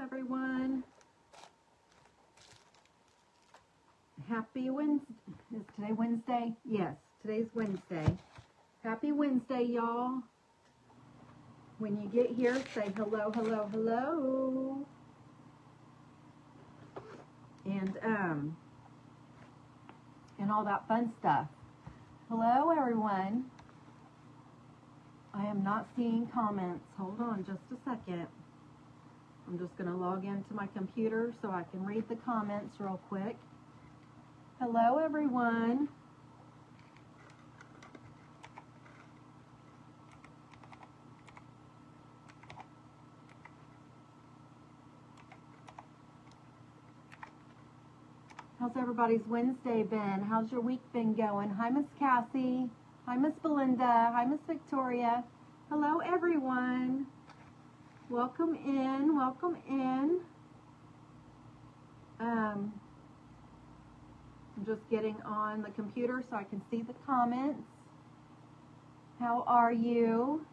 everyone. Happy Wednesday. Is today Wednesday? Yes, today's Wednesday. Happy Wednesday, y'all. When you get here, say hello, hello, hello. And all that fun stuff. Hello, everyone. I am not seeing comments. Hold on just a second. I'm just going to log into my computer so I can read the comments real quick. Hello, everyone. How's everybody's Wednesday been? How's your week been going? Hi, Miss Cassie. Hi, Miss Belinda. Hi, Miss Victoria. Hello, everyone. Welcome in. Welcome in. I'm just getting on the computer so I can see the comments. How are you?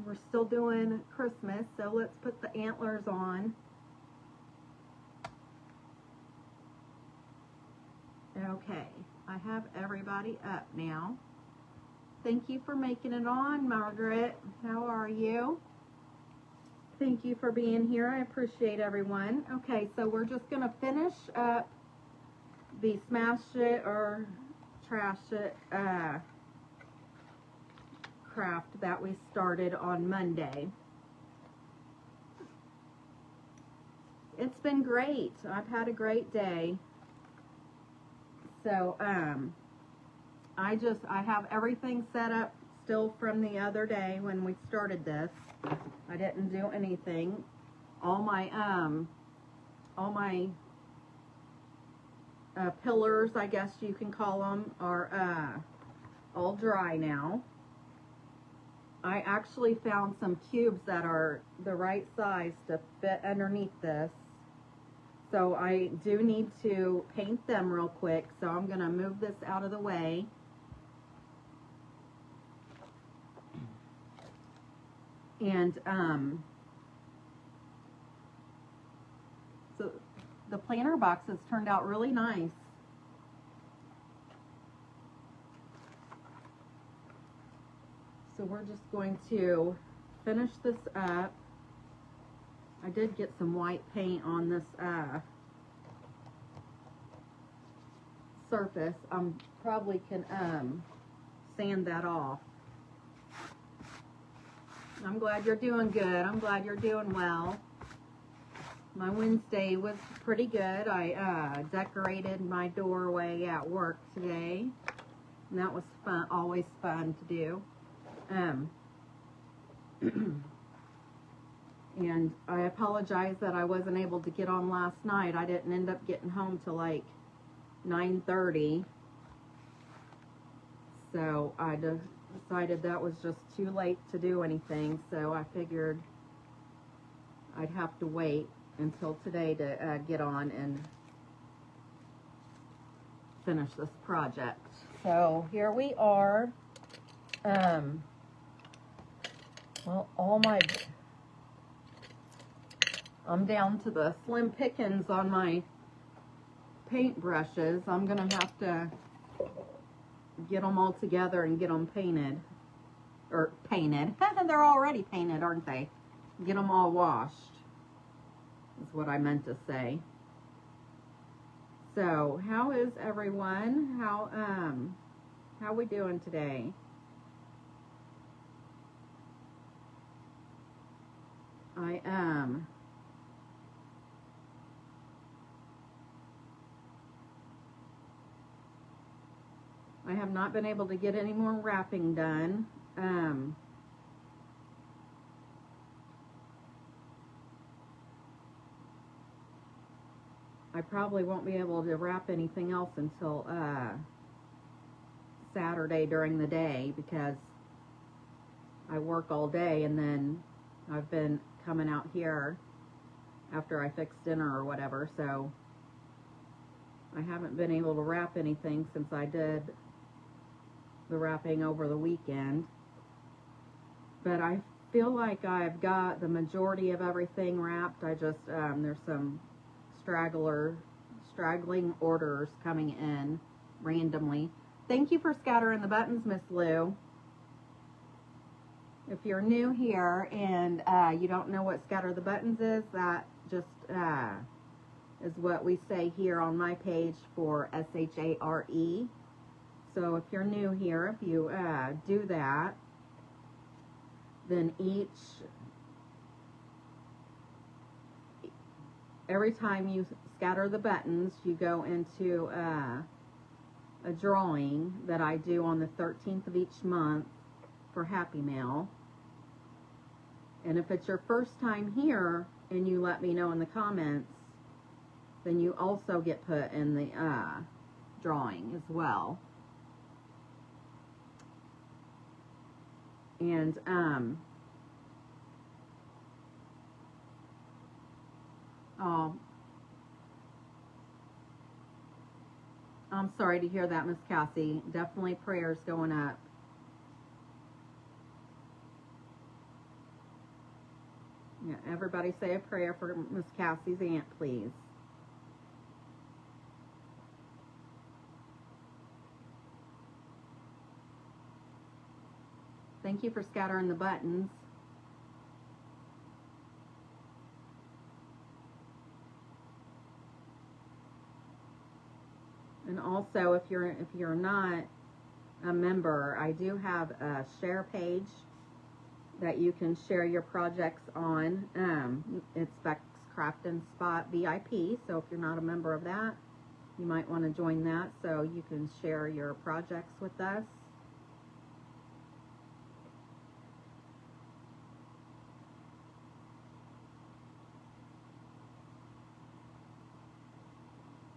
We're still doing Christmas, so let's put the antlers on. Okay, I have everybody up now. Thank you for making it on, Margaret. How are you? Thank you for being here. I appreciate everyone. Okay, so we're just going to finish up the smash it or trash it craft that we started on Monday. It's been great. I've had a great day. So I have everything set up still from the other day when we started this. I didn't do anything. All my pillars, I guess you can call them, are all dry now. I actually found some cubes that are the right size to fit underneath this. So I do need to paint them real quick. So I'm going to move this out of the way. And so the planter boxes turned out really nice. So we're just going to finish this up. I did get some white paint on this surface. Probably can sand that off. I'm glad you're doing good. I'm glad you're doing well. My Wednesday was pretty good. I decorated my doorway at work today. And that was fun, always fun to do. And I apologize that I wasn't able to get on last night. I didn't end up getting home till like 9:30. So I decided that was just too late to do anything. So I figured I'd have to wait until today to get on and finish this project. So here we are. Well, I'm down to the slim pickings on my paint brushes. I'm going to have to get them all together and get them painted. Or painted. They're already painted, aren't they? Get them all washed is what I meant to say. So, how is everyone? How we doing today? I have not been able to get any more wrapping done. I probably won't be able to wrap anything else until Saturday during the day because I work all day and then I've been coming out here after I fix dinner or whatever, so I haven't been able to wrap anything since I did the wrapping over the weekend. but I feel like I've got the majority of everything wrapped. I just, there's some straggling orders coming in randomly. Thank you for scattering the buttons, Miss Lou. If you're new here and you don't know what scatter the buttons is, that just is what we say here on my page for S-H-A-R-E. So if you're new here, if you do that, then every time you scatter the buttons, you go into a drawing that I do on the 13th of each month for Happy Mail. And if it's your first time here and you let me know in the comments, then you also get put in the drawing as well. And oh, I'm sorry to hear that, Miss Cassie. Definitely prayers going up. Yeah, everybody say a prayer for Miss Cassie's aunt, please. Thank you for scattering the buttons. And also, if you're not a member, I do have a share page that you can share your projects on. It's Beck's Craft and Spot VIP, so if you're not a member of that, you might want to join that so you can share your projects with us.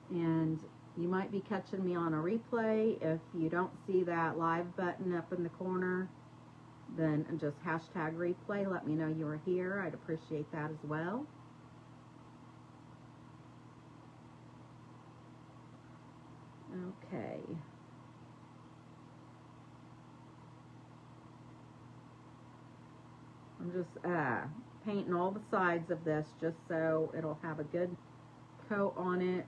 And you might be catching me on a replay. If you don't see that live button up in the corner, then just hashtag replay. Let me know you are here. I'd appreciate that as well. Okay. I'm just painting all the sides of this just so it'll have a good coat on it.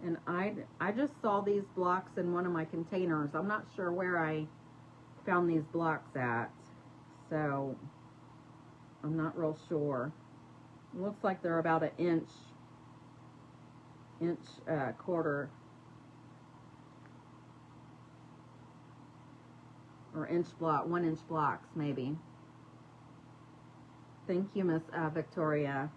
And I just saw these blocks in one of my containers. I'm not sure where I found these blocks at, so I'm not real sure. It looks like they're about an quarter, or inch block, 1 inch blocks maybe. Thank you, Miss Victoria.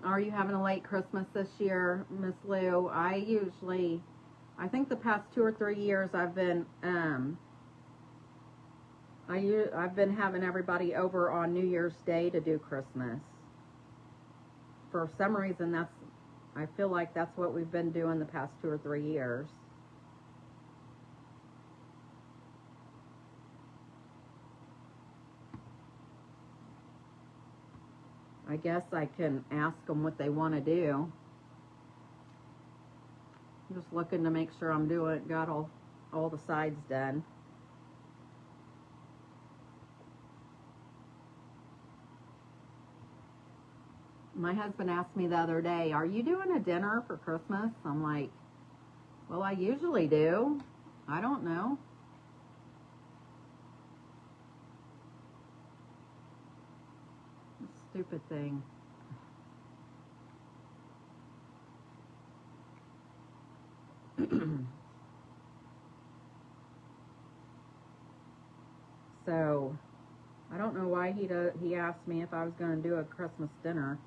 Are you having a late Christmas this year, Miss Lou? I think the past 2 or 3 years I've been I've been having everybody over on New Year's Day to do Christmas. For some reason, I feel like that's what we've been doing the past 2 or 3 years. I guess I can ask them what they want to do. I'm just looking to make sure I'm got all the sides done. My husband asked me the other day, are you doing a dinner for Christmas? I'm like, well, I usually do. I don't know. Stupid thing. So, I don't know why he asked me if I was going to do a Christmas dinner.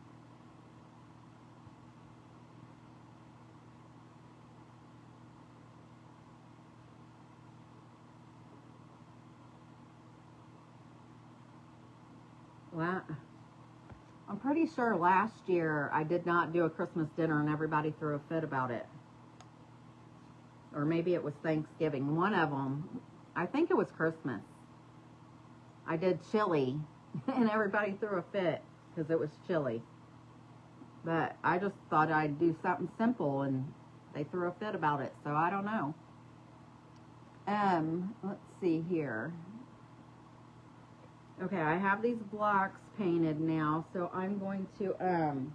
Well, I'm pretty sure last year I did not do a Christmas dinner and everybody threw a fit about it. Or maybe it was Thanksgiving. One of them, I think it was Christmas. I did chili and everybody threw a fit. because it was chilly. But I just thought I'd do something simple, and they threw a fit about it, so I don't know. Let's see here. Okay, I have these blocks painted now, so I'm going to, I'm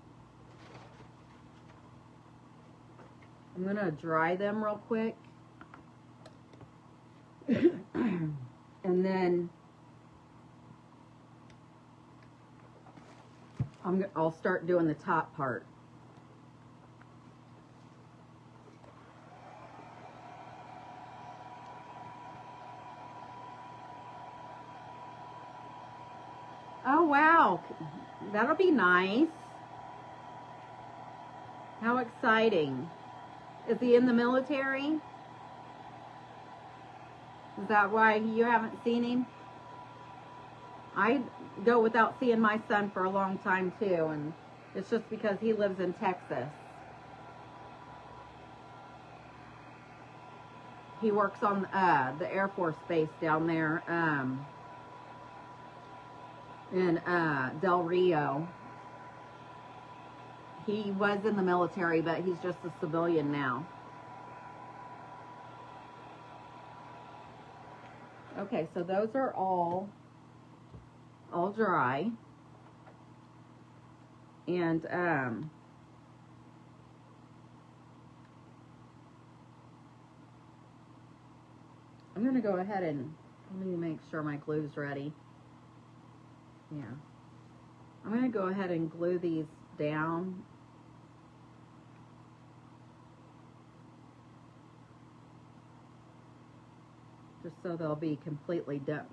going to dry them real quick. And then I'll start doing the top part. Oh, wow. That'll be nice. How exciting. Is he in the military? Is that why you haven't seen him? I go without seeing my son for a long time too, and it's just because he lives in Texas. He works on the Air Force Base down there in Del Rio. He was in the military, but he's just a civilian now. Okay, so those are all dry. And I'm going to go ahead and let me make sure my glue's ready. Yeah. I'm going to go ahead and glue these down. Just so they'll be completely done,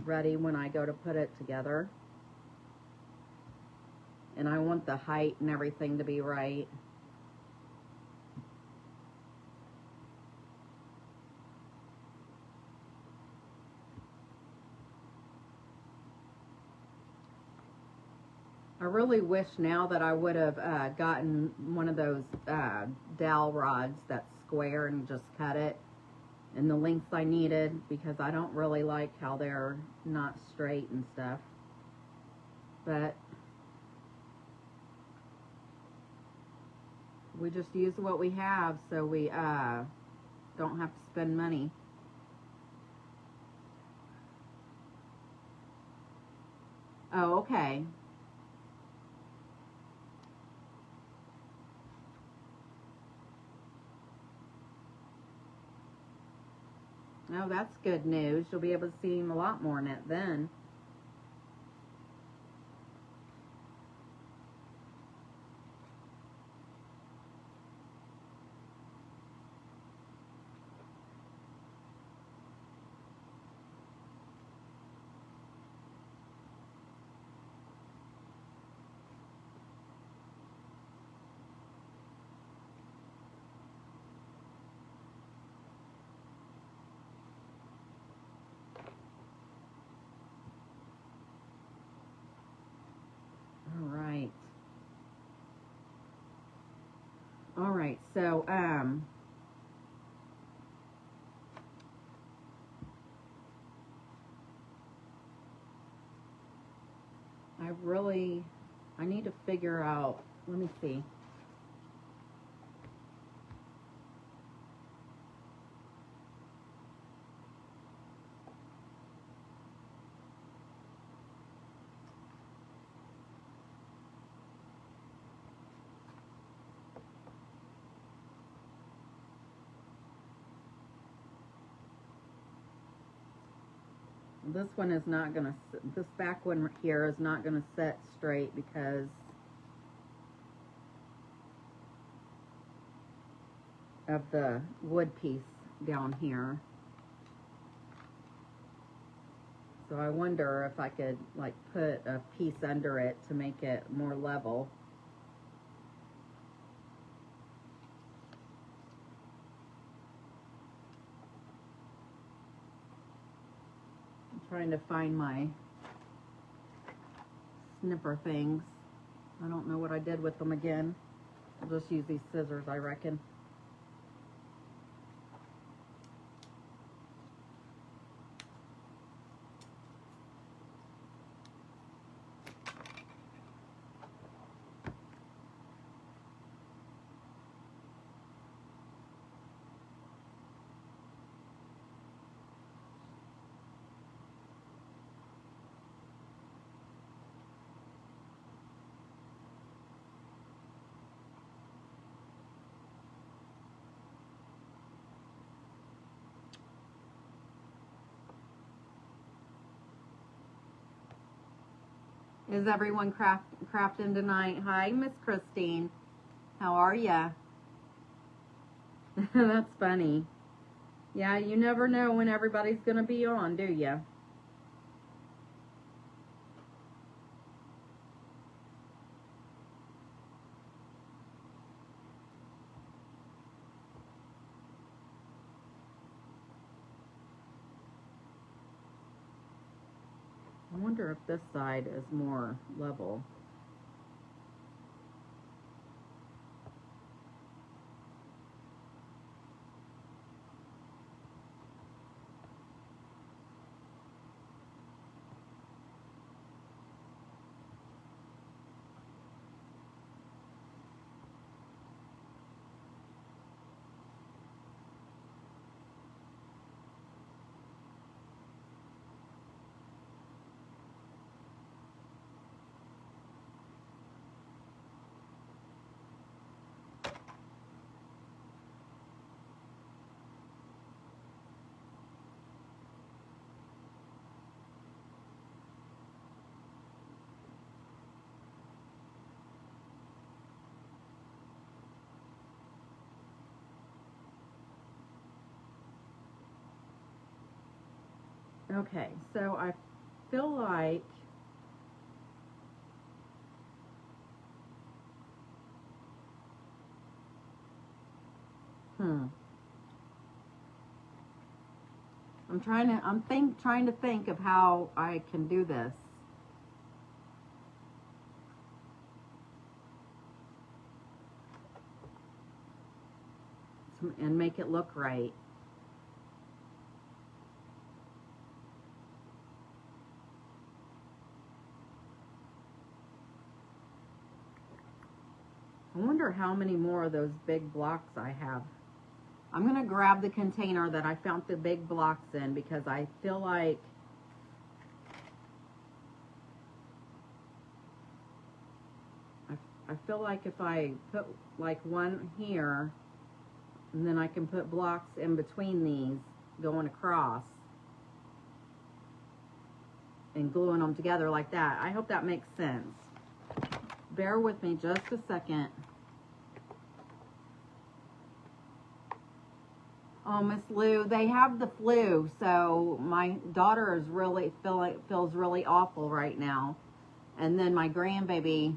ready when I go to put it together. And I want the height and everything to be right. I really wish now that I would have gotten one of those dowel rods that's square and just cut it in the lengths I needed, because I don't really like how they're not straight and stuff. But we just use what we have, so we don't have to spend money. Oh, okay. Oh, that's good news. You'll be able to see him a lot more in it then. All right, so I need to figure out, let me see. This one is not going to, this back one here is not going to set straight because of the wood piece down here. So I wonder if I could like put a piece under it to make it more level. Trying to find my snipper things. I don't know what I did with them again. I'll just use these scissors, I reckon. Is everyone crafting tonight? Hi, Miss Christine. How are ya? That's funny. Yeah, you never know when everybody's going to be on, do you? I wonder if this side is more level. Okay, so I feel like trying to think of how I can do this. And make it look right. I wonder how many more of those big blocks I have. I'm going to grab the container that I found the big blocks in because I feel like if I put like one here and then I can put blocks in between these going across and gluing them together like that. I hope that makes sense. Bear with me just a second. Oh, Miss Lou, they have the flu, so my daughter is really feels really awful right now. And then my grandbaby,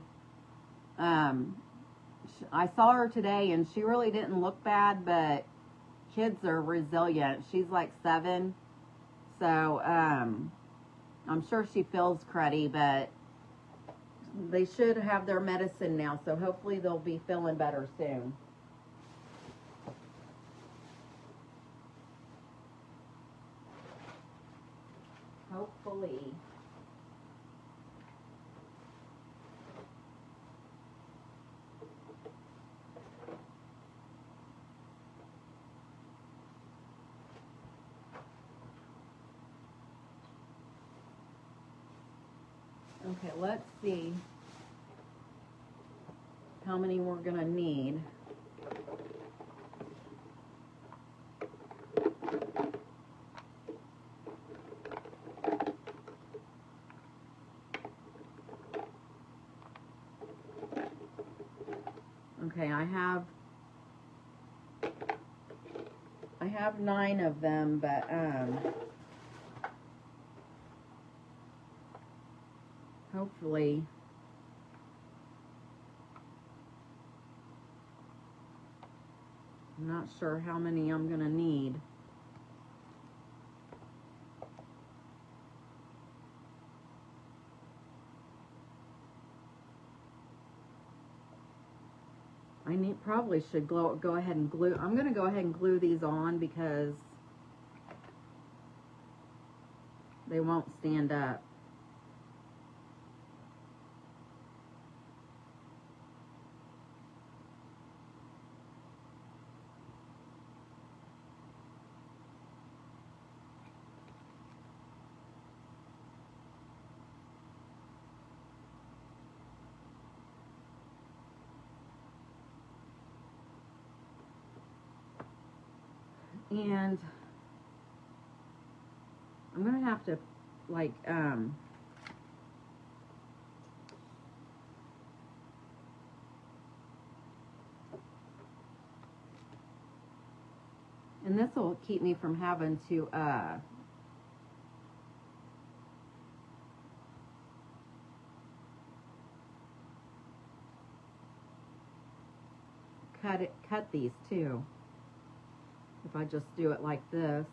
I saw her today, and she really didn't look bad, but kids are resilient. She's like 7, so I'm sure she feels cruddy, but they should have their medicine now, so hopefully they'll be feeling better soon. Hopefully. Okay, let's see how many we're gonna need. Okay, I have 9 of them, but hopefully I'm not sure how many I'm gonna need. Probably should go ahead and glue. I'm gonna go ahead and glue these on because they won't stand up. And I'm gonna have to like And this will keep me from having to cut these too. If I just do it like this.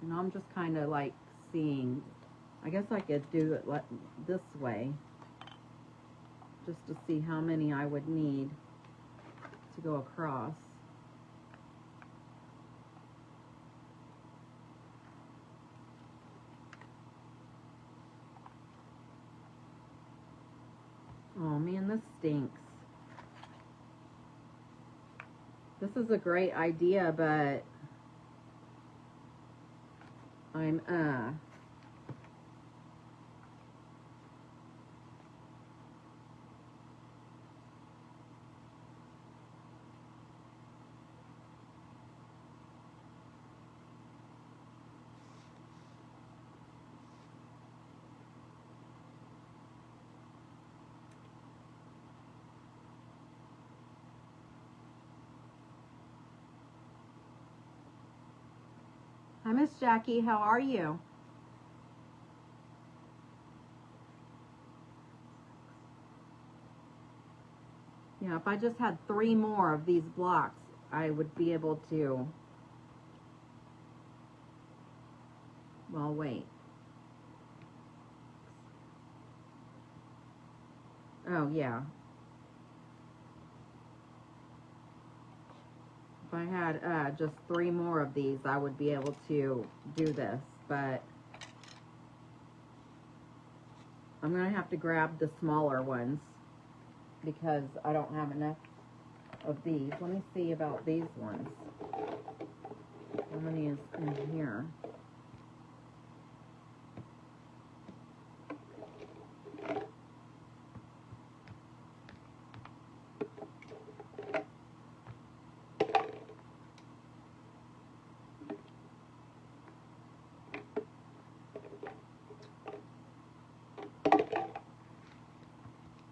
And I'm just kind of like seeing, I guess I could do it like this way, just to see how many I would need to go across. Oh man, this stinks. This is a great idea, but I'm Hi, Miss Jackie. How are you? Yeah, if I just had 3 more of these blocks, I would be able to. Well, wait. Oh, yeah. If I had just 3 more of these, I would be able to do this, but I'm going to have to grab the smaller ones because I don't have enough of these. Let me see about these ones. How many is in here?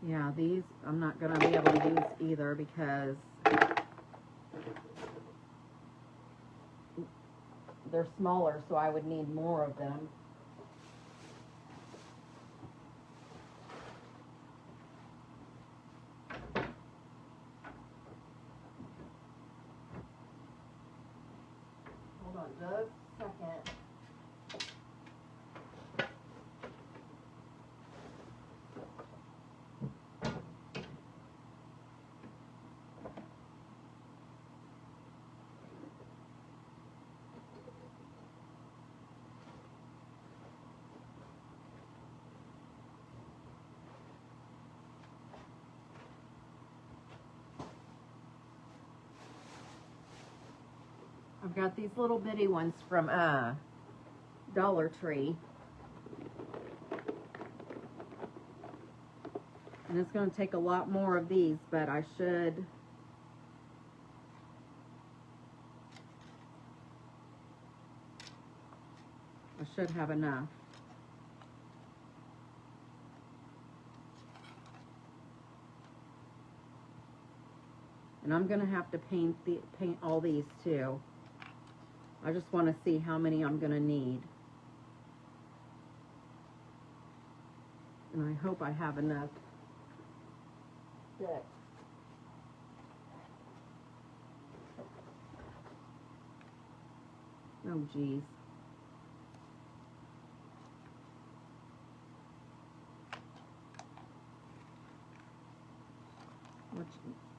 Yeah, these I'm not going to be able to use either because they're smaller, so I would need more of them. Hold on just a second. I've got these little bitty ones from Dollar Tree. And it's going to take a lot more of these, but I should have enough. And I'm going to have to paint all these too. I just want to see how many I'm going to need. And I hope I have enough. Good. Oh, geez.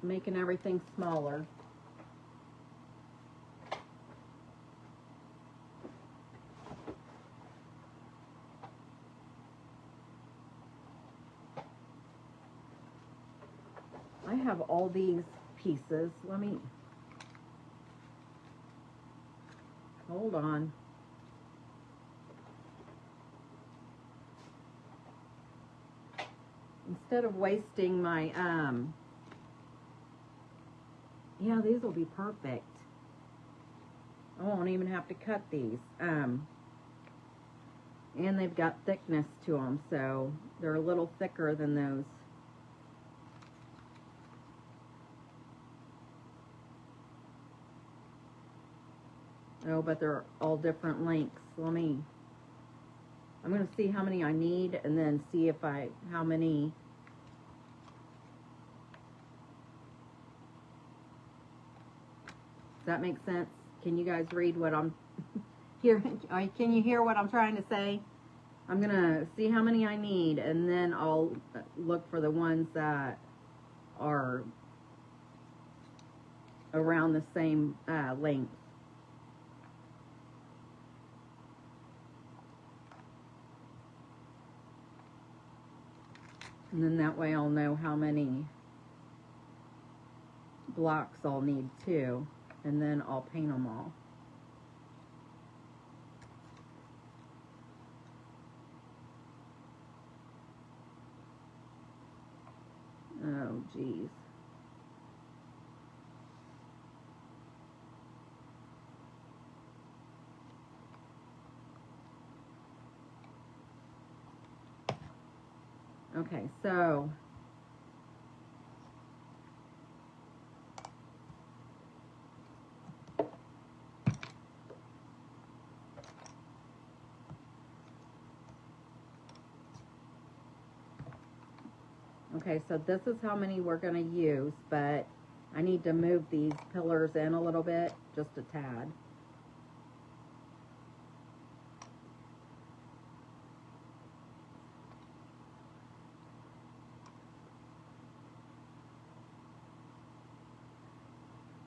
Making everything smaller. I have all these pieces. Let me, hold on. Instead of wasting my, yeah, these will be perfect. I won't even have to cut these. And they've got thickness to them, so they're a little thicker than those. Oh, but they're all different lengths. I'm going to see how many I need and then see if how many. Does that make sense? Can you guys read what I'm hearing? Can you hear what I'm trying to say? I'm going to see how many I need, and then I'll look for the ones that are around the same length. And then that way I'll know how many blocks I'll need too, and then I'll paint them all. Oh, geez. Okay, so this is how many we're going to use, but I need to move these pillars in a little bit, just a tad.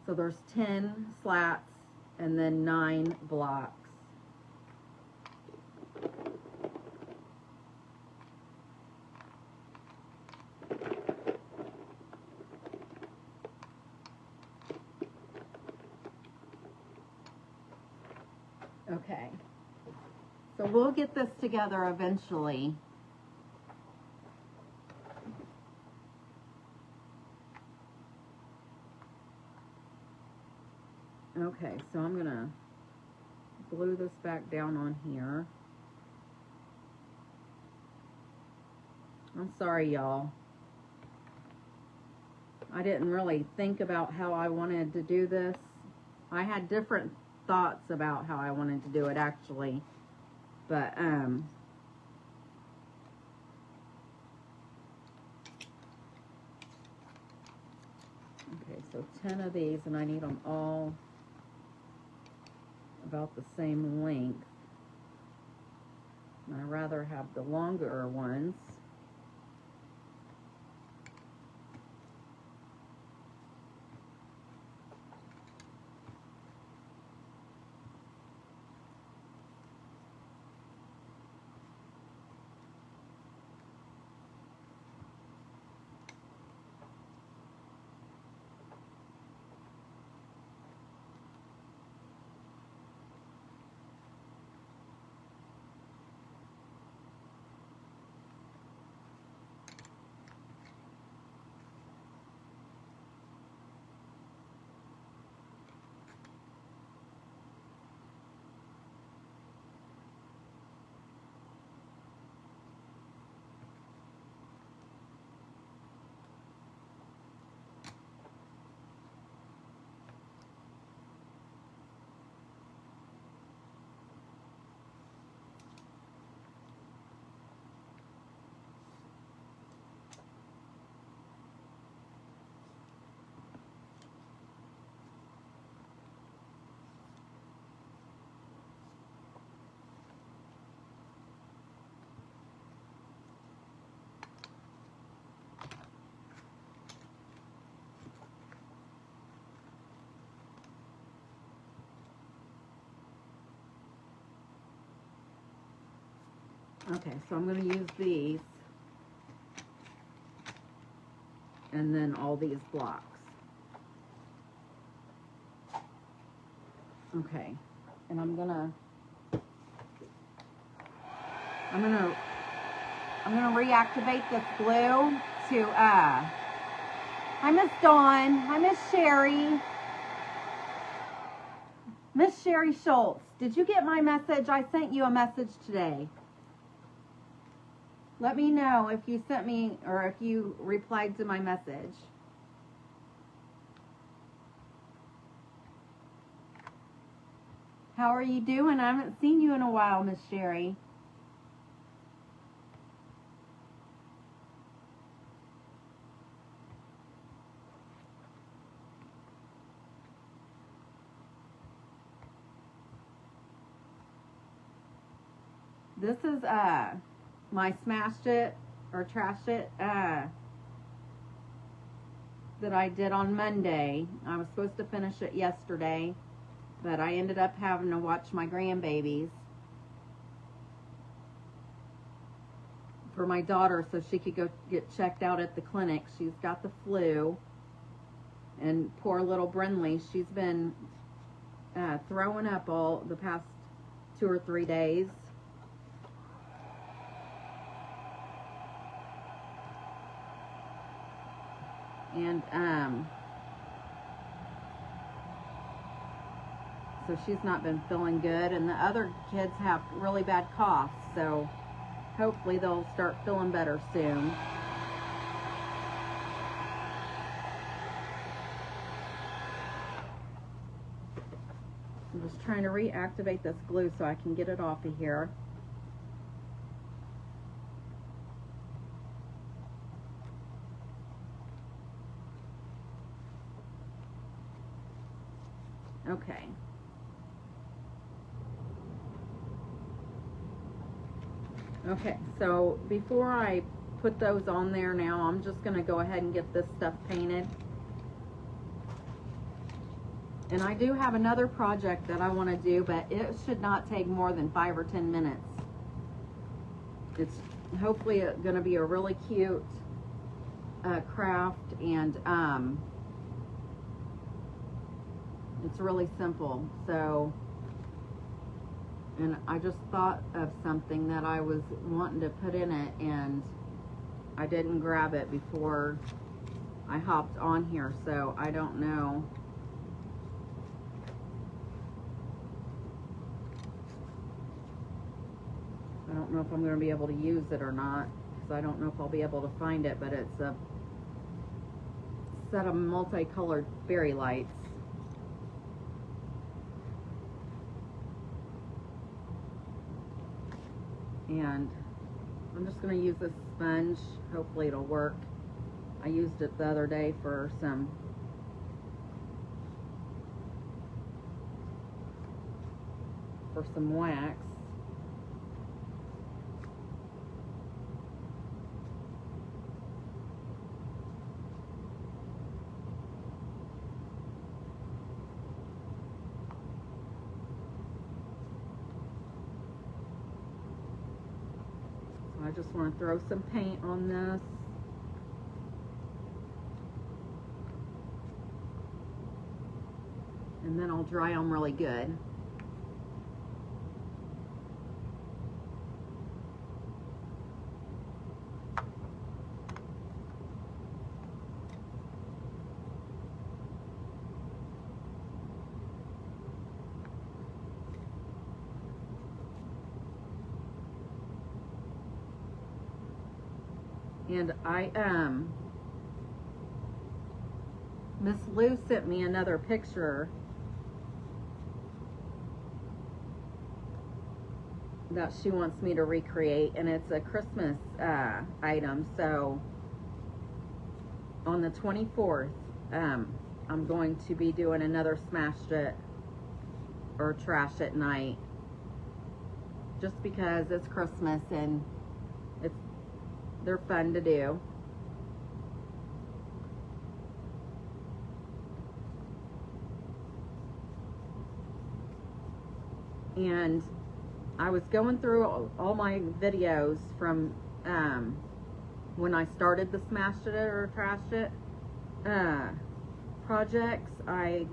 So there's 10 slats and then 9 blocks. Okay, so we'll get this together eventually. Okay, so I'm gonna glue this back down on here. I'm sorry, y'all. I didn't really think about how I wanted to do this. I had different thoughts about how I wanted to do it actually, but okay, so 10 of these, and I need them all about the same length. And I'd rather have the longer ones. Okay, so I'm going to use these and then all these blocks. Okay, and I'm gonna reactivate this glue to hi Miss Dawn, hi Miss Sherry. Miss Sherry Schultz, did you get my message? I sent you a message today. Let me know if you sent me or if you replied to my message. How are you doing? I haven't seen you in a while, Miss Sherry. This is my smashed it or trashed it that I did on Monday. I was supposed to finish it yesterday, but I ended up having to watch my grandbabies for my daughter so she could go get checked out at the clinic. She's got the flu, and poor little Brinley, she's been throwing up all the past 2 or 3 days. And so she's not been feeling good, and the other kids have really bad coughs, so hopefully they'll start feeling better soon. I'm just trying to reactivate this glue so I can get it off of here. Okay. Okay, so before I put those on there now, I'm just going to go ahead and get this stuff painted. And I do have another project that I want to do, but it should not take more than 5 or 10 minutes. It's hopefully going to be a really cute craft, and it's really simple. So, and I just thought of something that I was wanting to put in it, and I didn't grab it before I hopped on here, so I don't know. I don't know if I'm going to be able to use it or not, because I don't know if I'll be able to find it, but it's a set of multicolored fairy lights. And I'm just going to use this sponge. Hopefully it'll work. I used it the other day for some wax. I just want to throw some paint on this. And then I'll dry them really good. And Miss Lou sent me another picture that she wants me to recreate, and it's a Christmas item. So on the 24th, I'm going to be doing another smashed it or trash it night, just because it's Christmas and they're fun to do. And I was going through all my videos from when I started the smashed it or trashed it projects. I've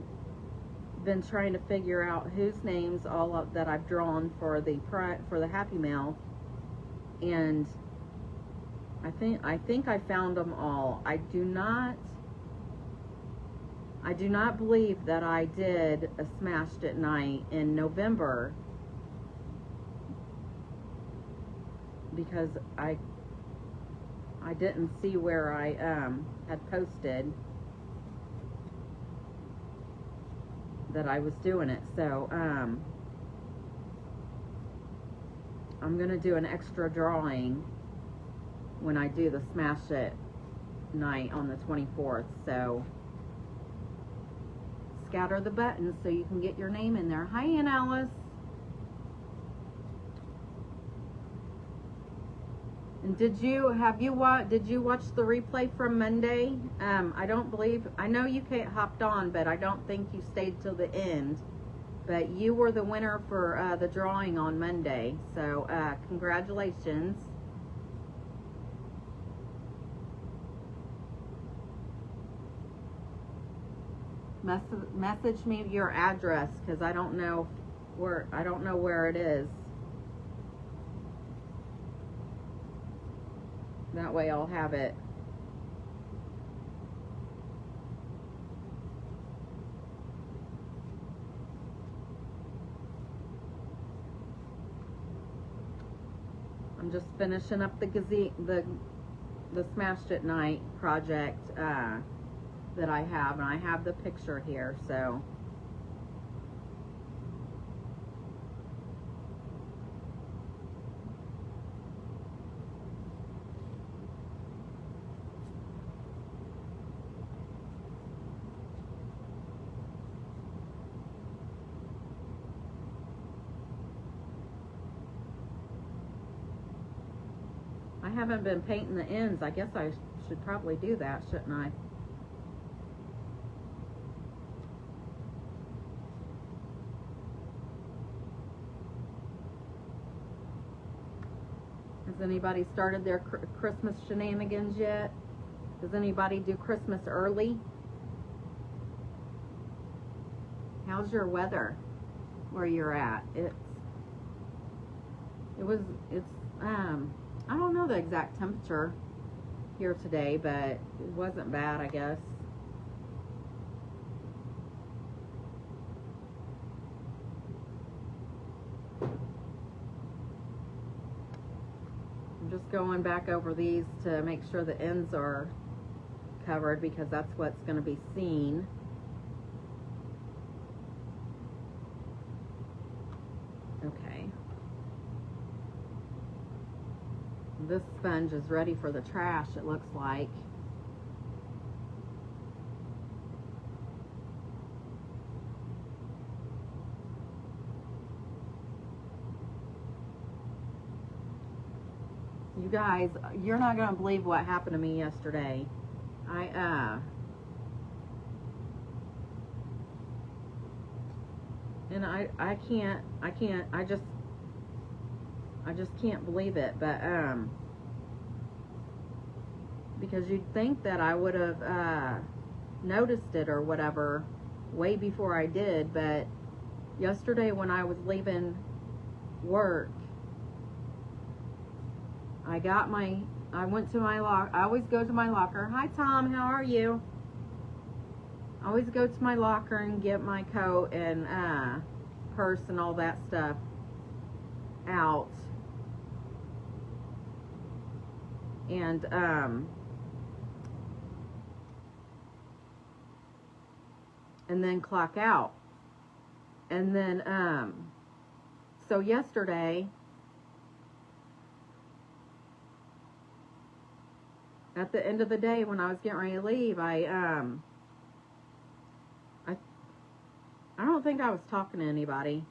been trying to figure out whose names that I've drawn for the Happy Mail, and I think I found them all. I do not believe that I did a smashed it night in November, because I didn't see where I had posted that I was doing it. So I'm going to do an extra drawing when I do the Smash It night on the 24th. So scatter the buttons so you can get your name in there. Hi, Aunt Alice. And did you watch the replay from Monday? I know you hopped on, but I don't think you stayed till the end. But you were the winner for the drawing on Monday, so congratulations. Message me your address, because I don't know where it is. That way I'll have it. I'm just finishing up the Smashed It Night project that I have, and I have the picture here, so I haven't been painting the ends. I guess I should probably do that, shouldn't I? Has anybody started their Christmas shenanigans yet? Does anybody do Christmas early? How's your weather where you're at? I don't know the exact temperature here today, but it wasn't bad, I guess. I'm just going back over these to make sure the ends are covered, because that's what's going to be seen. Okay. This sponge is ready for the trash, it looks like. You guys, you're not going to believe what happened to me yesterday. And I just can't believe it, but because you'd think that I would have noticed it or whatever way before I did, but yesterday when I was leaving work, I went to my locker. I always go to my locker. Hi Tom, how are you? I always go to my locker and get my coat and purse and all that stuff out. And then clock out. And then so yesterday, at the end of the day when I was getting ready to leave, I don't think I was talking to anybody.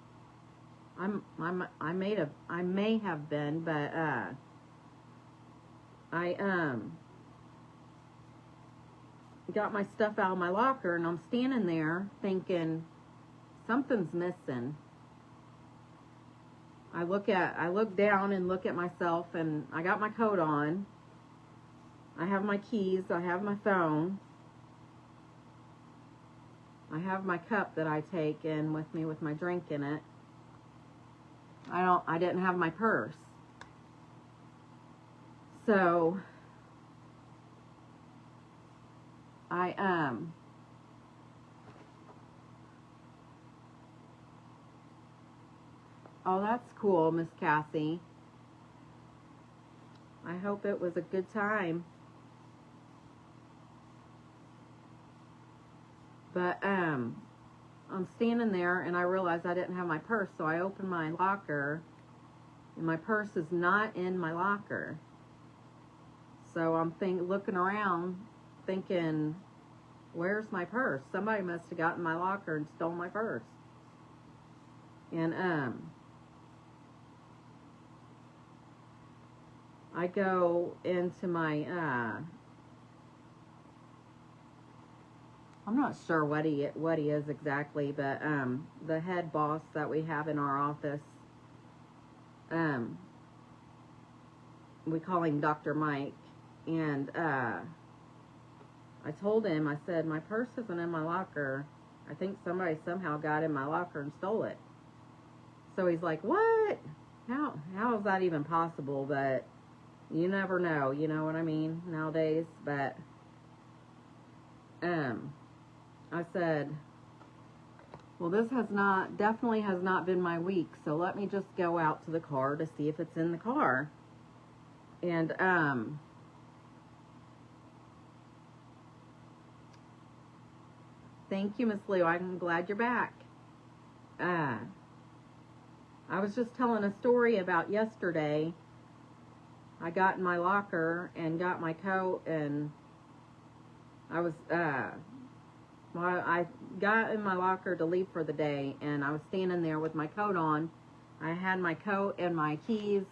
I may have been, but I got my stuff out of my locker, and I'm standing there thinking something's missing. I look down and look at myself, and I got my coat on. I have my keys, I have my phone. I have my cup that I take in with me with my drink in it. I didn't have my purse. So oh, that's cool, Miss Cassie. I hope it was a good time. But I'm standing there and I realized I didn't have my purse, so I opened my locker and my purse is not in my locker. So I'm looking around thinking, where's my purse? Somebody must have gotten my locker and stole my purse. And I go into my I'm not sure what he is exactly, but the head boss that we have in our office, we call him Dr. Mike, and I told him, I said, my purse isn't in my locker. I think somebody somehow got in my locker and stole it. So he's like, what? How is that even possible? But you never know, you know what I mean, nowadays. But I said, well, this definitely has not been my week, so let me just go out to the car to see if it's in the car. And thank you, Miss Lou. I'm glad you're back. I was just telling a story about yesterday. I got in my locker and got my coat, and I was I got in my locker to leave for the day, and I was standing there with my coat on. I had my coat and my keys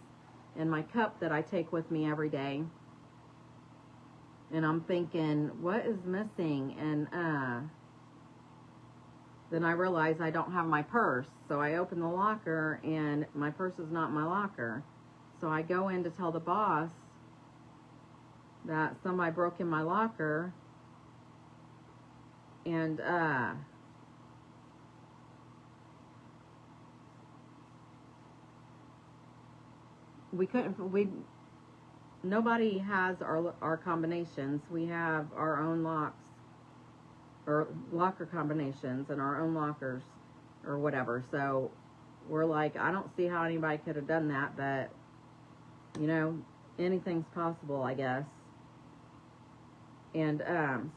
and my cup that I take with me every day. And I'm thinking, what is missing? And then I realized I don't have my purse. So I open the locker, and my purse is not in my locker. So I go in to tell the boss that somebody broke in my locker. And nobody has our combinations. We have our own locks, or locker combinations, and our own lockers, or whatever. So we're like, I don't see how anybody could have done that, but, you know, anything's possible, I guess. And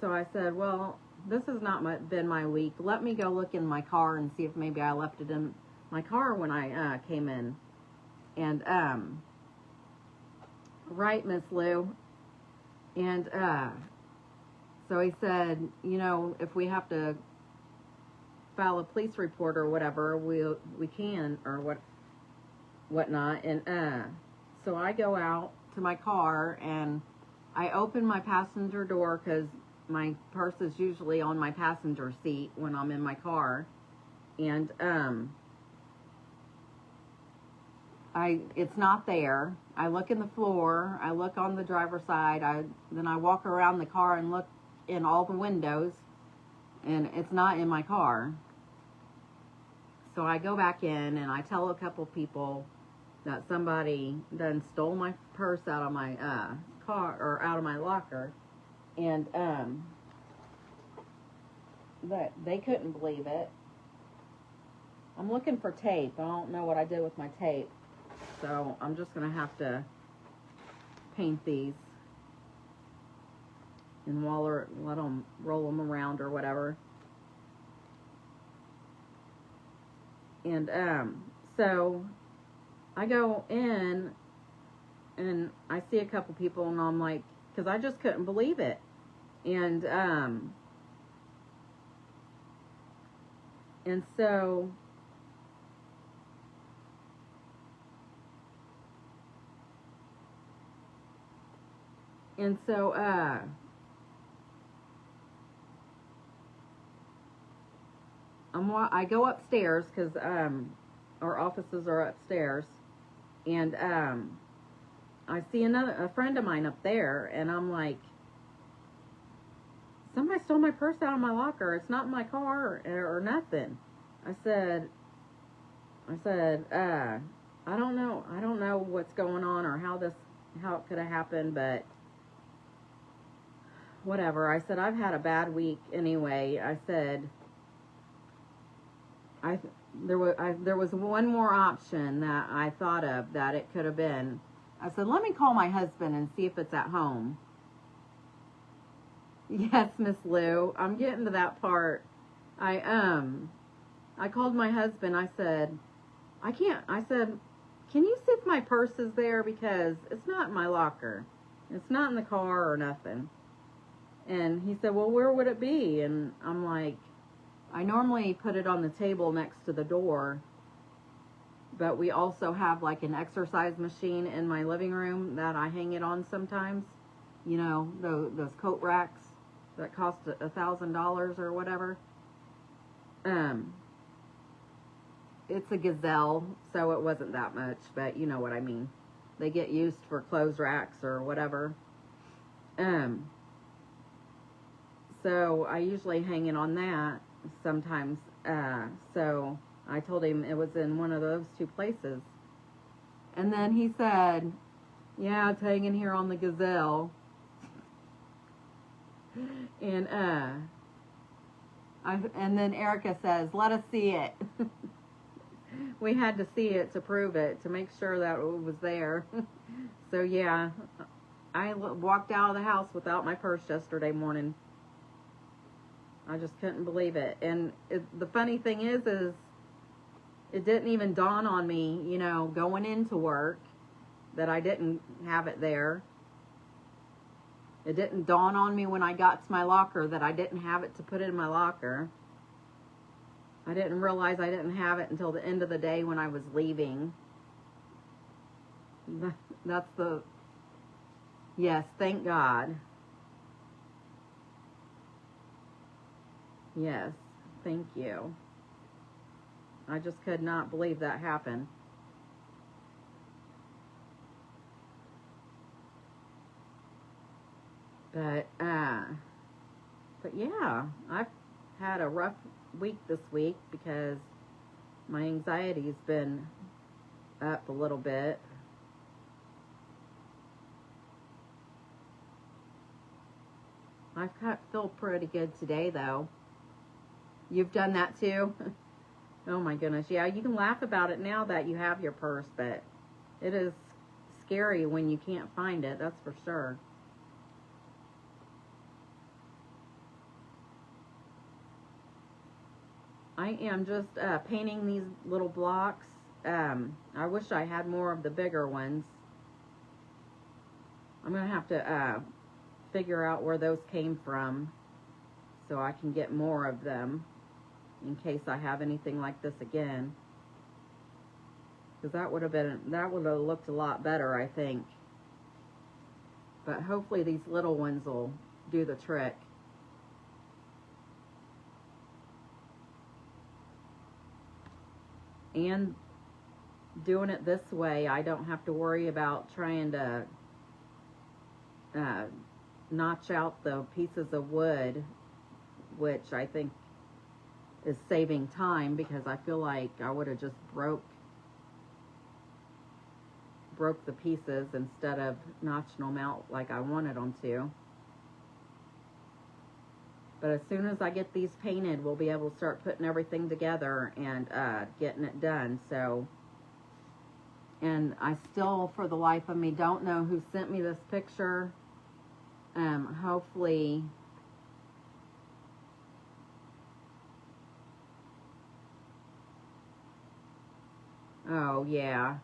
so I said, well, this has not been my week. Let me go look in my car and see if maybe I left it in my car when I came in. And right, Miss Lou. And so he said, you know, if we have to file a police report or whatever, we can, or whatnot. And so I go out to my car, and I open my passenger door, because my purse is usually on my passenger seat when I'm in my car. And it's not there. I look in the floor, I look on the driver's side, then I walk around the car and look in all the windows, and it's not in my car. So I go back in, and I tell a couple people that somebody done stole my purse out of my car, or out of my locker. And that they couldn't believe it. I'm looking for tape. I don't know what I did with my tape, so I'm just gonna have to paint these and let them roll them around or whatever. And so I go in, and I see a couple people, and I'm like, because I just couldn't believe it. And so I go upstairs, because our offices are upstairs, and I see a friend of mine up there, and I'm like, somebody stole my purse out of my locker. It's not in my car or nothing. I said, I don't know what's going on, or how it could have happened, but whatever. I said, I've had a bad week anyway. I said, there was one more option that I thought of that it could have been. I said, let me call my husband and see if it's at home. Yes, Miss Lou, I'm getting to that part. I called my husband. I said, can you see if my purse is there? Because it's not in my locker. It's not in the car or nothing. And he said, well, where would it be? And I'm like, I normally put it on the table next to the door. But we also have like an exercise machine in my living room that I hang it on sometimes. You know, those coat racks that cost $1,000 or whatever. It's a Gazelle, so it wasn't that much, but you know what I mean. They get used for clothes racks or whatever. So I usually hang it on that sometimes. So I told him it was in one of those two places. And then he said, yeah, it's hanging here on the Gazelle. And and then Erica says, let us see it. We had to see it to prove it, to make sure that it was there. So yeah, I walked out of the house without my purse yesterday morning. I just couldn't believe it. And the funny thing is it didn't even dawn on me, you know, going into work, that I didn't have it there. It didn't dawn on me when I got to my locker that I didn't have it to put it in my locker. I didn't realize I didn't have it until the end of the day when I was leaving. That's the... Yes, thank God. Yes, thank you. I just could not believe that happened. But yeah, I've had a rough week this week because my anxiety's been up a little bit. I feel pretty good today, though. You've done that too? Oh my goodness. Yeah, you can laugh about it now that you have your purse, but it is scary when you can't find it, that's for sure. I am just painting these little blocks. I wish I had more of the bigger ones. I'm going to have to figure out where those came from so I can get more of them in case I have anything like this again. Because that would have looked a lot better, I think. But hopefully these little ones will do the trick. And doing it this way, I don't have to worry about trying to notch out the pieces of wood, which I think is saving time, because I feel like I would have just broke the pieces instead of notching them out like I wanted them to. But as soon as I get these painted, we'll be able to start putting everything together and getting it done. So, and I still, for the life of me, don't know who sent me this picture. Hopefully, oh yeah.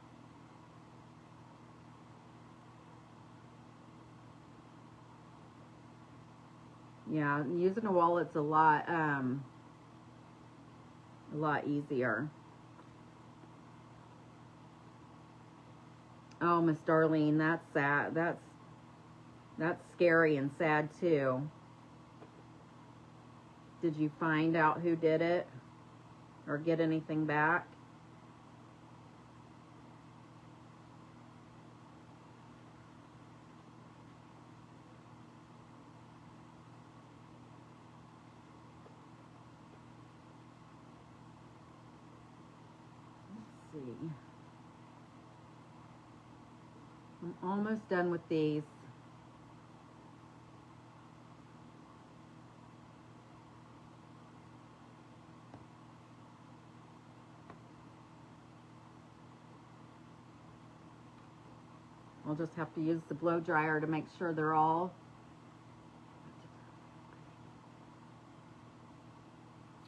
Yeah, using a wallet's a lot easier. Oh, Miss Darlene, that's sad. That's scary and sad too. Did you find out who did it or get anything back? Let's see. I'm almost done with these. I'll just have to use the blow dryer to make sure they're all.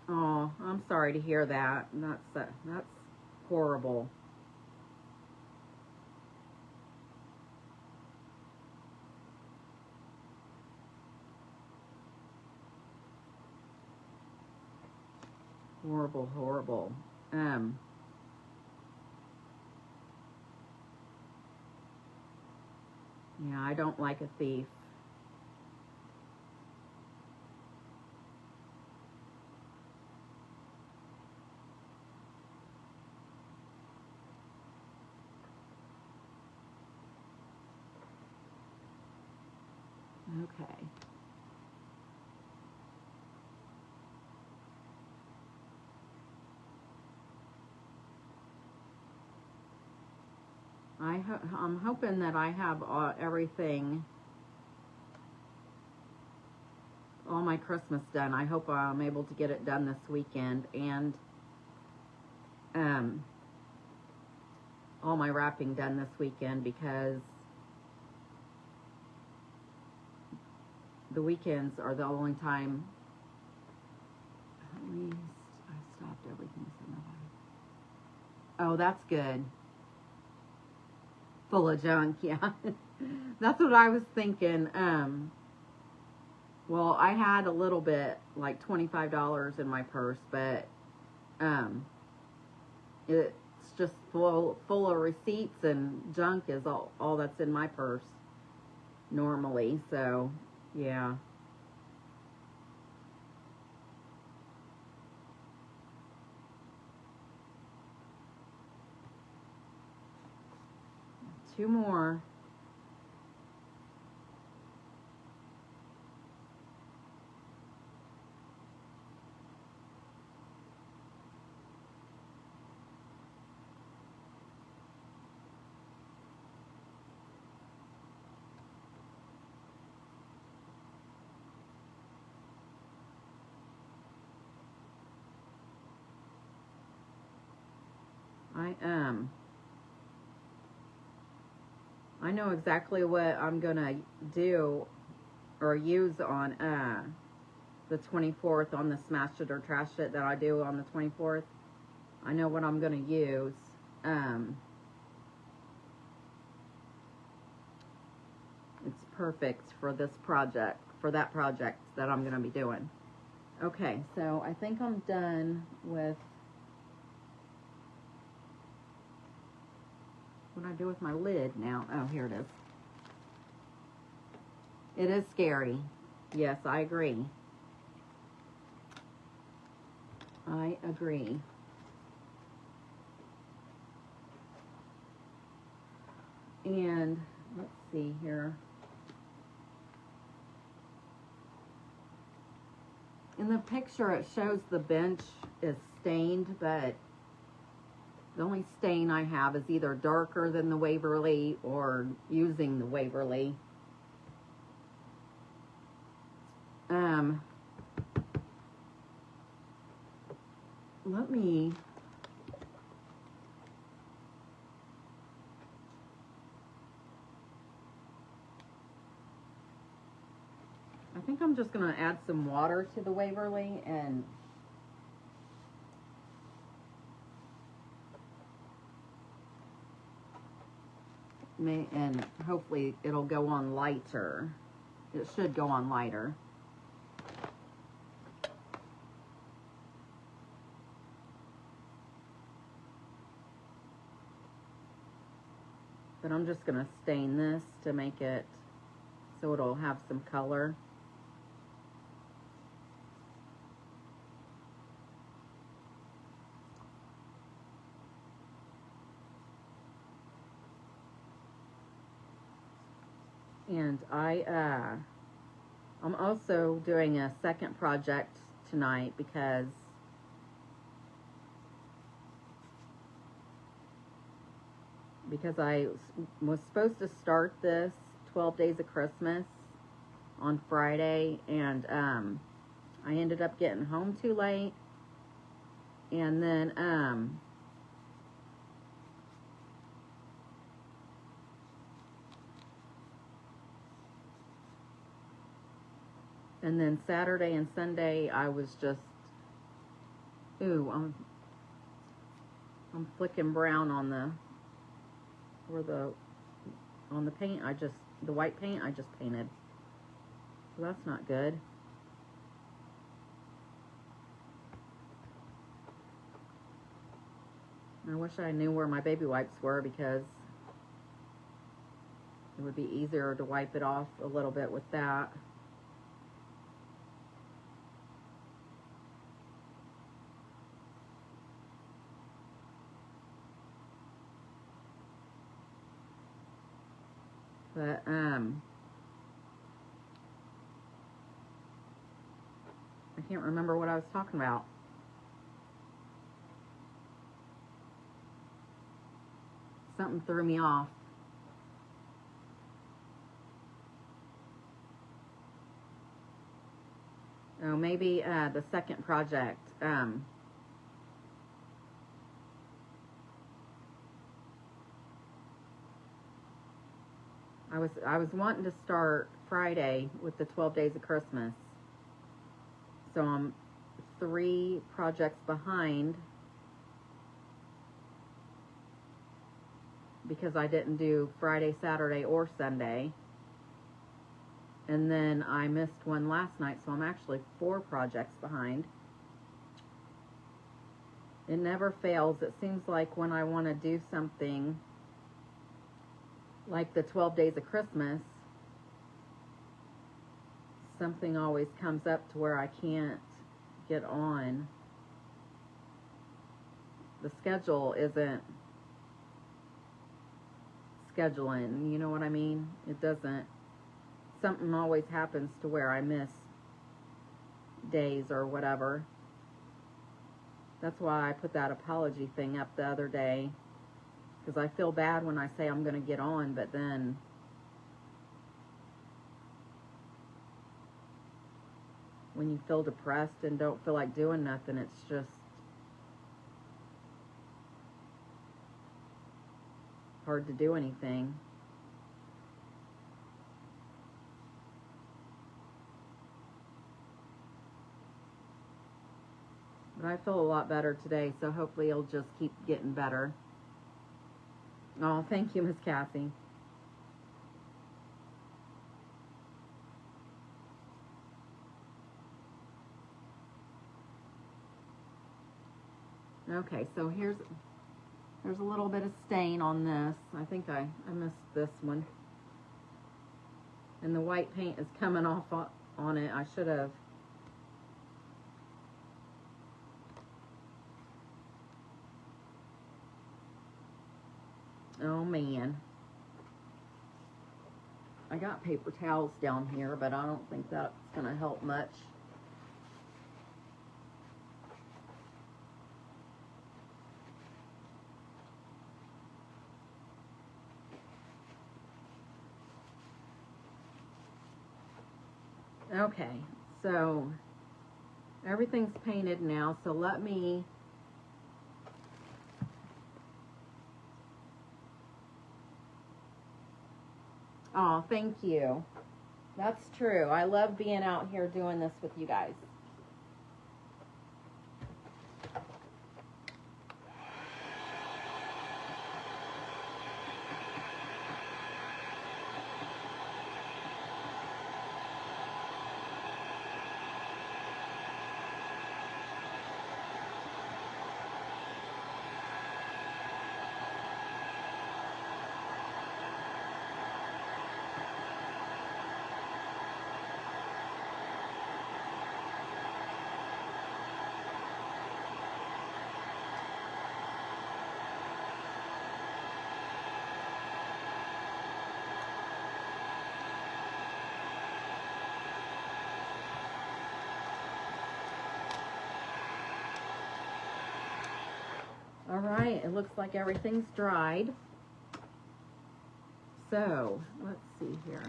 Oh, I'm sorry to hear that. That's horrible. Horrible, horrible. Yeah, I don't like a thief. Okay. I'm hoping that I have everything, all my Christmas done. I hope I'm able to get it done this weekend, and all my wrapping done this weekend, because the weekends are the only time. At least I stopped everything so nobody. Oh, that's good. Full of junk, yeah. That's what I was thinking. Well, I had a little bit, like $25 in my purse, but it's just full of receipts, and junk is all that's in my purse normally. So, yeah. Two more. I know exactly what I'm gonna do or use on the 24th, on the smash it or trash it that I do on the 24th. I know what I'm gonna use. It's perfect for this project, for that project that I'm gonna be doing. Okay, so I think I'm done with what do I do with my lid now. Oh, here it is. It is scary. Yes, I agree. I agree. And let's see here. In the picture, it shows the bench is stained, but the only stain I have is either darker than the Waverly or using the Waverly. Let me I think I'm just going to add some water to the Waverly and hopefully it'll go on lighter. It should go on lighter. But I'm just going to stain this to make it so it'll have some color. And I'm also doing a second project tonight because I was supposed to start this 12 Days of Christmas on Friday, and I ended up getting home too late, and then Saturday and Sunday I was just, I'm flicking brown on the paint. The white paint I just painted. So that's not good. I wish I knew where my baby wipes were, because it would be easier to wipe it off a little bit with that. But, I can't remember what I was talking about. Something threw me off. Oh, maybe the second project. I was wanting to start Friday with the 12 Days of Christmas. So I'm 3 projects behind because I didn't do Friday, Saturday, or Sunday. And then I missed one last night, so I'm actually 4 projects behind. It never fails. It seems like when I want to do something like the 12 Days of Christmas, something always comes up to where I can't get on. The schedule isn't scheduling, you know what I mean? It doesn't. Something always happens to where I miss days or whatever. That's why I put that apology thing up the other day, because I feel bad when I say I'm going to get on, but then when you feel depressed and don't feel like doing nothing, it's just hard to do anything. But I feel a lot better today, so hopefully it'll just keep getting better. Oh, thank you, Miss Kathy. Okay, so there's a little bit of stain on this. I think I missed this one. And the white paint is coming off on it. I should have. Oh man. I got paper towels down here, but I don't think that's going to help much. Okay, so everything's painted now, so let me oh, thank you. That's true. I love being out here doing this with you guys. All right, it looks like everything's dried. So, let's see here.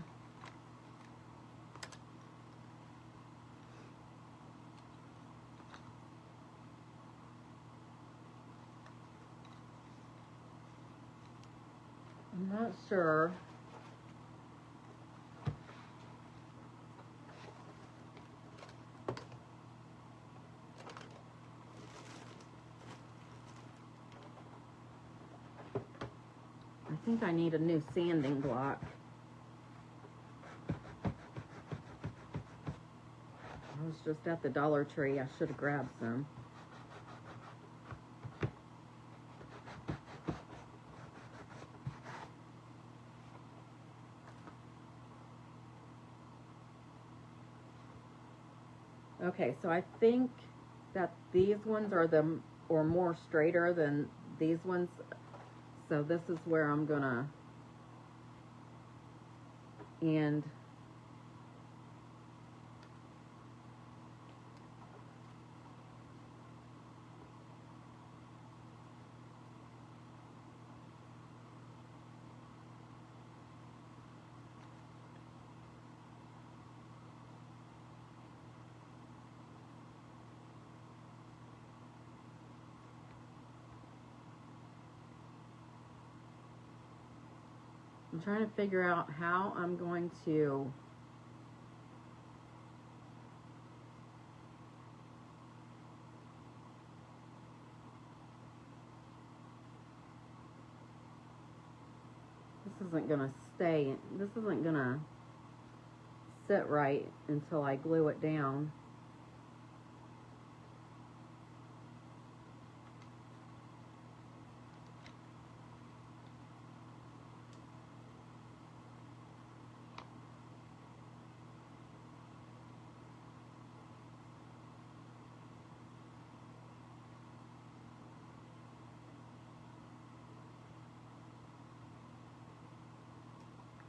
I'm not sure. I think I need a new sanding block. I was just at the Dollar Tree. I should have grabbed some. Okay, so I think that these ones are or more straighter than these ones. So this is where I'm gonna end. I'm trying to figure out how I'm going to this isn't gonna stay, this isn't gonna sit right until I glue it down.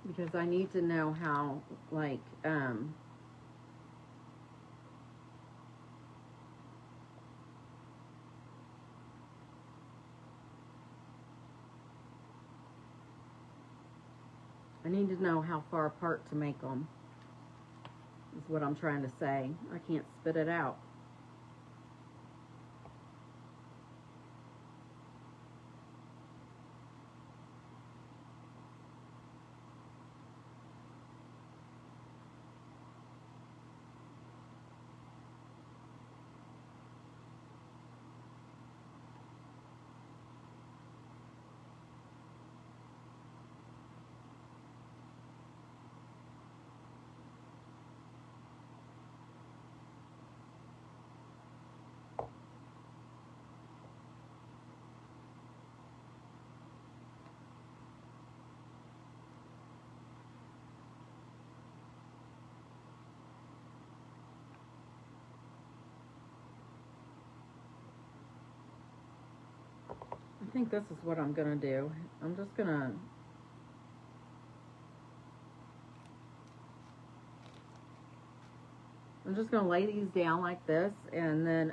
Because I need to know how, like, I need to know how far apart to make them, is what I'm trying to say. I can't spit it out. I think this is what I'm gonna do. I'm just gonna lay these down like this, and then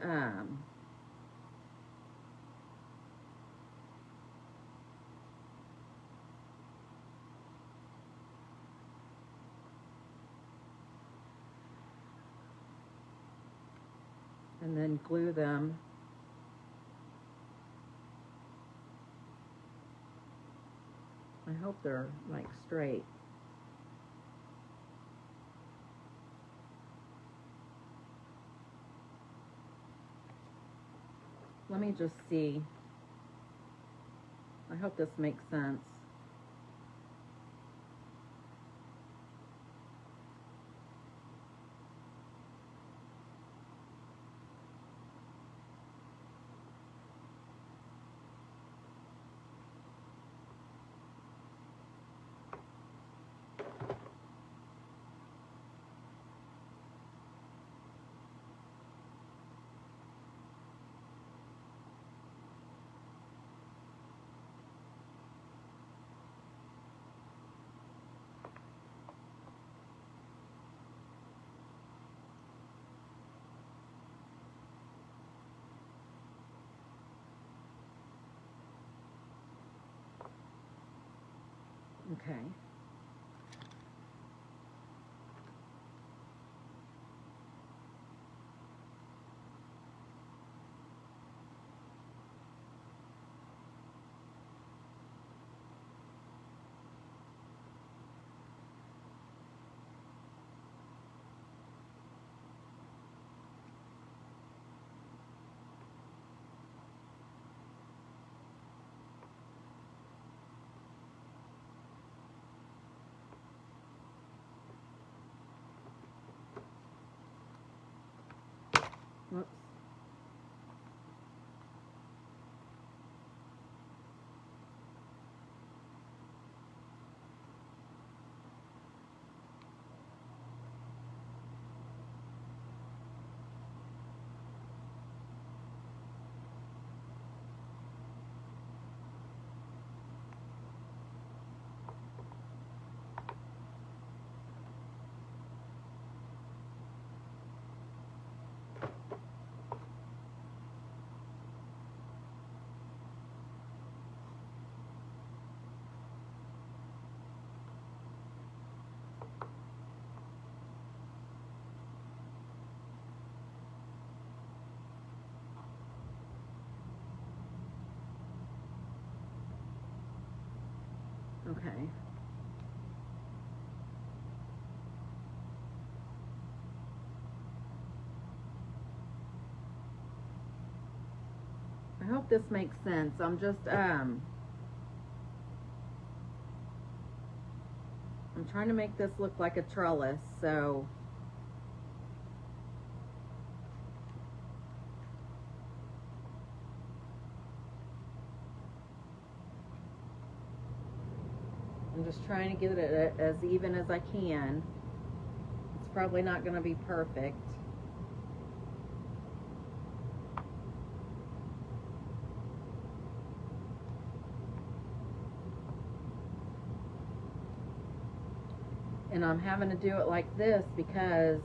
glue them. I hope they're like straight. Let me just see. I hope this makes sense. Okay. Okay. I hope this makes sense. I'm just, I'm trying to make this look like a trellis, so I'm just trying to get it as even as I can. It's probably not going to be perfect. And I'm having to do it like this because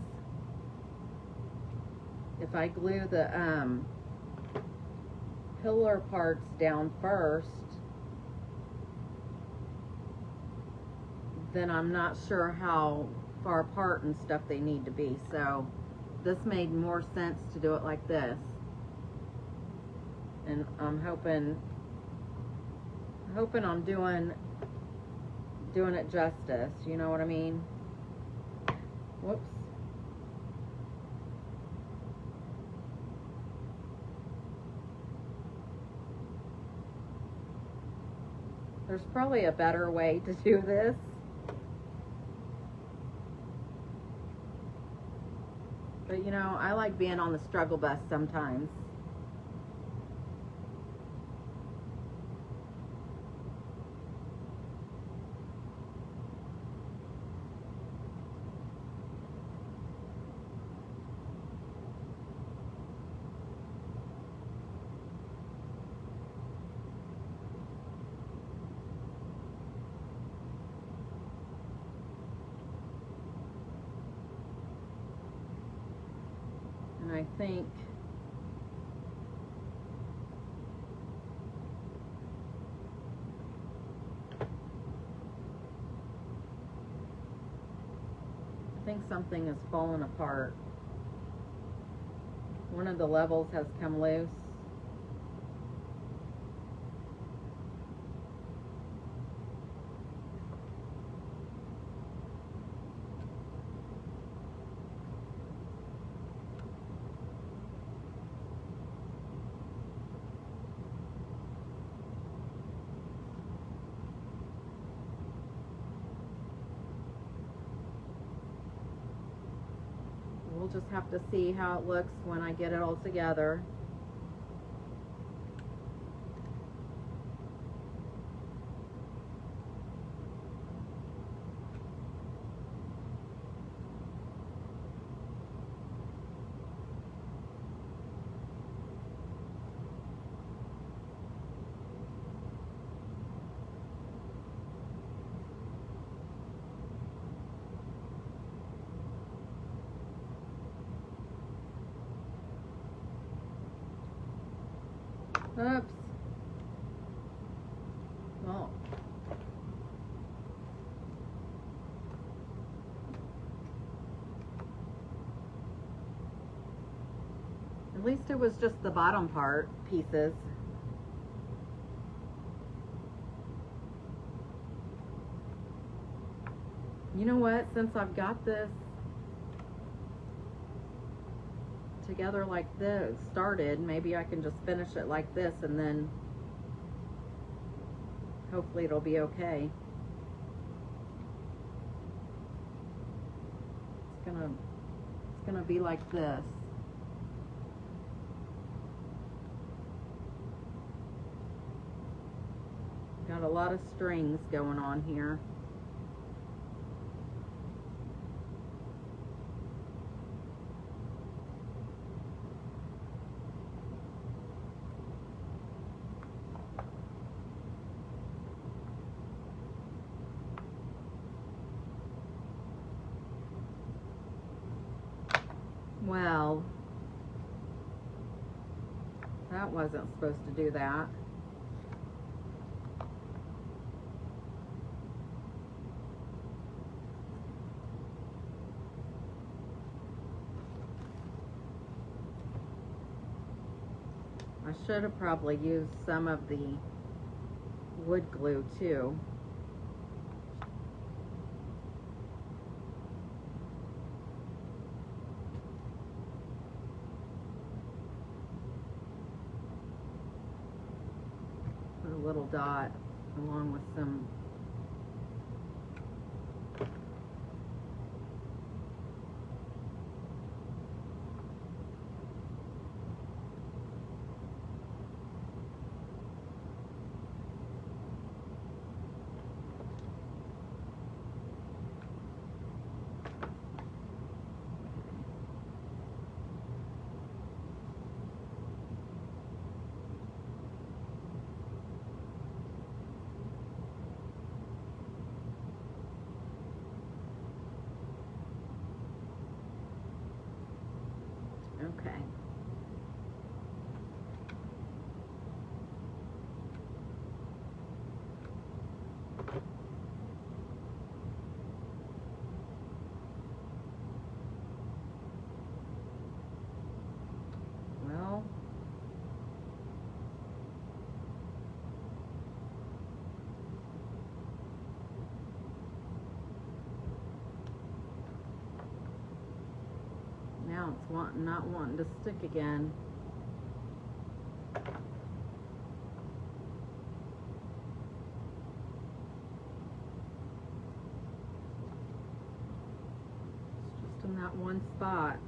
if I glue the pillar parts down first, then I'm not sure how far apart and stuff they need to be. So this made more sense to do it like this. And I'm hoping I'm doing it justice, you know what I mean? Whoops. There's probably a better way to do this. But you know, I like being on the struggle bus sometimes. And I think something has fallen apart. One of the levels has come loose. We'll just have to see how it looks when I get it all together. Oops. Well. At least it was just the bottom part pieces. You know what? Since I've got this together like this started, maybe I can just finish it like this and then hopefully it'll be okay. It's gonna be like this. Got a lot of strings going on here. Well, that wasn't supposed to do that. I should have probably used some of the wood glue too. little dot along with some okay. Well, now it's not wanting to stick again. It's just in that one spot.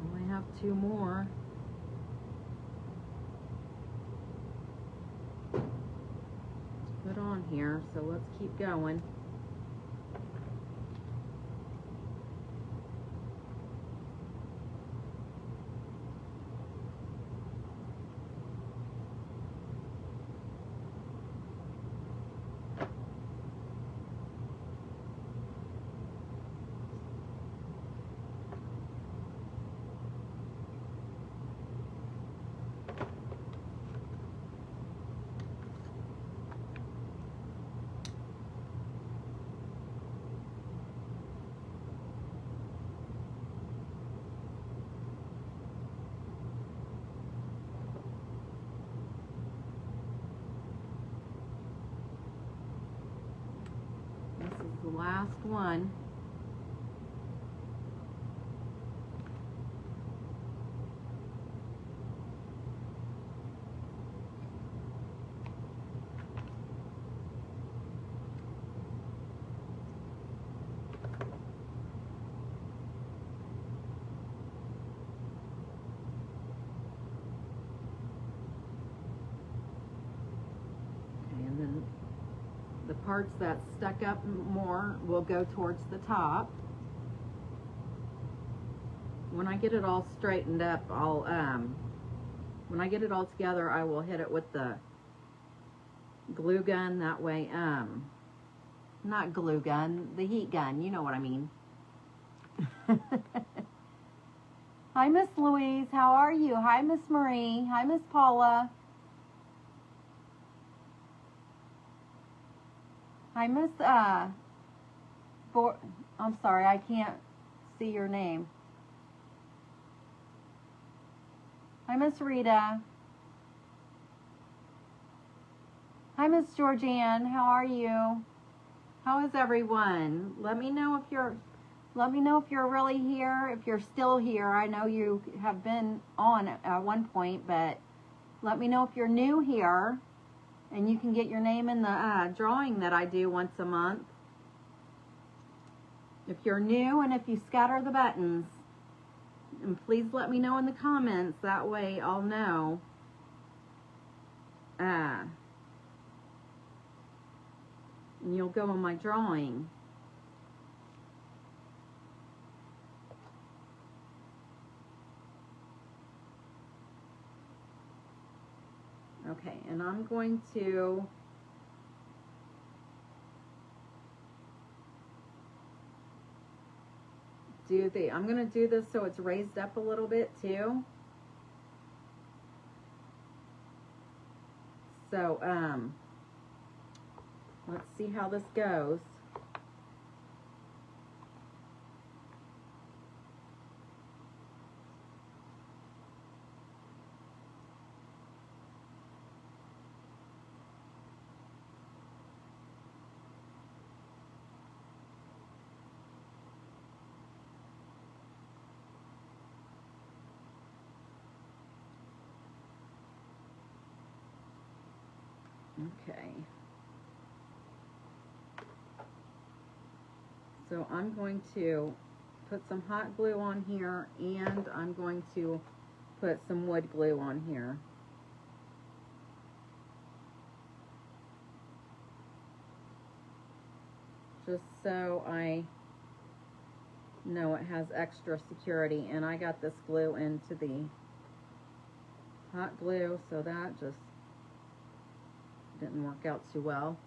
Only have 2 more. Put on here, so let's keep going. This is the last one. And then the parts that stuck up more will go towards the top. When I get it all straightened up, I'll when I get it all together, I will hit it with the glue gun. That way, not glue gun, the heat gun, you know what I mean. Hi, Miss Louise, how are you? Hi, Miss Marie. Hi, Miss Paula. Hi, Miss, I'm sorry, I can't see your name. Hi, Miss Rita. Hi, Miss Georgianne, how are you? How is everyone? Let me know if you're really here, if you're still here. I know you have been on at one point, but let me know if you're new here. And you can get your name in the drawing that I do once a month. If you're new and if you scatter the buttons. And please let me know in the comments. That way I'll know. And you'll go on my drawing. Okay, and I'm going to I'm going to do this so it's raised up a little bit too. So, let's see how this goes. Okay. So I'm going to put some hot glue on here, and I'm going to put some wood glue on here. Just so I know it has extra security. And I got this glue into the hot glue, so that just didn't work out too well.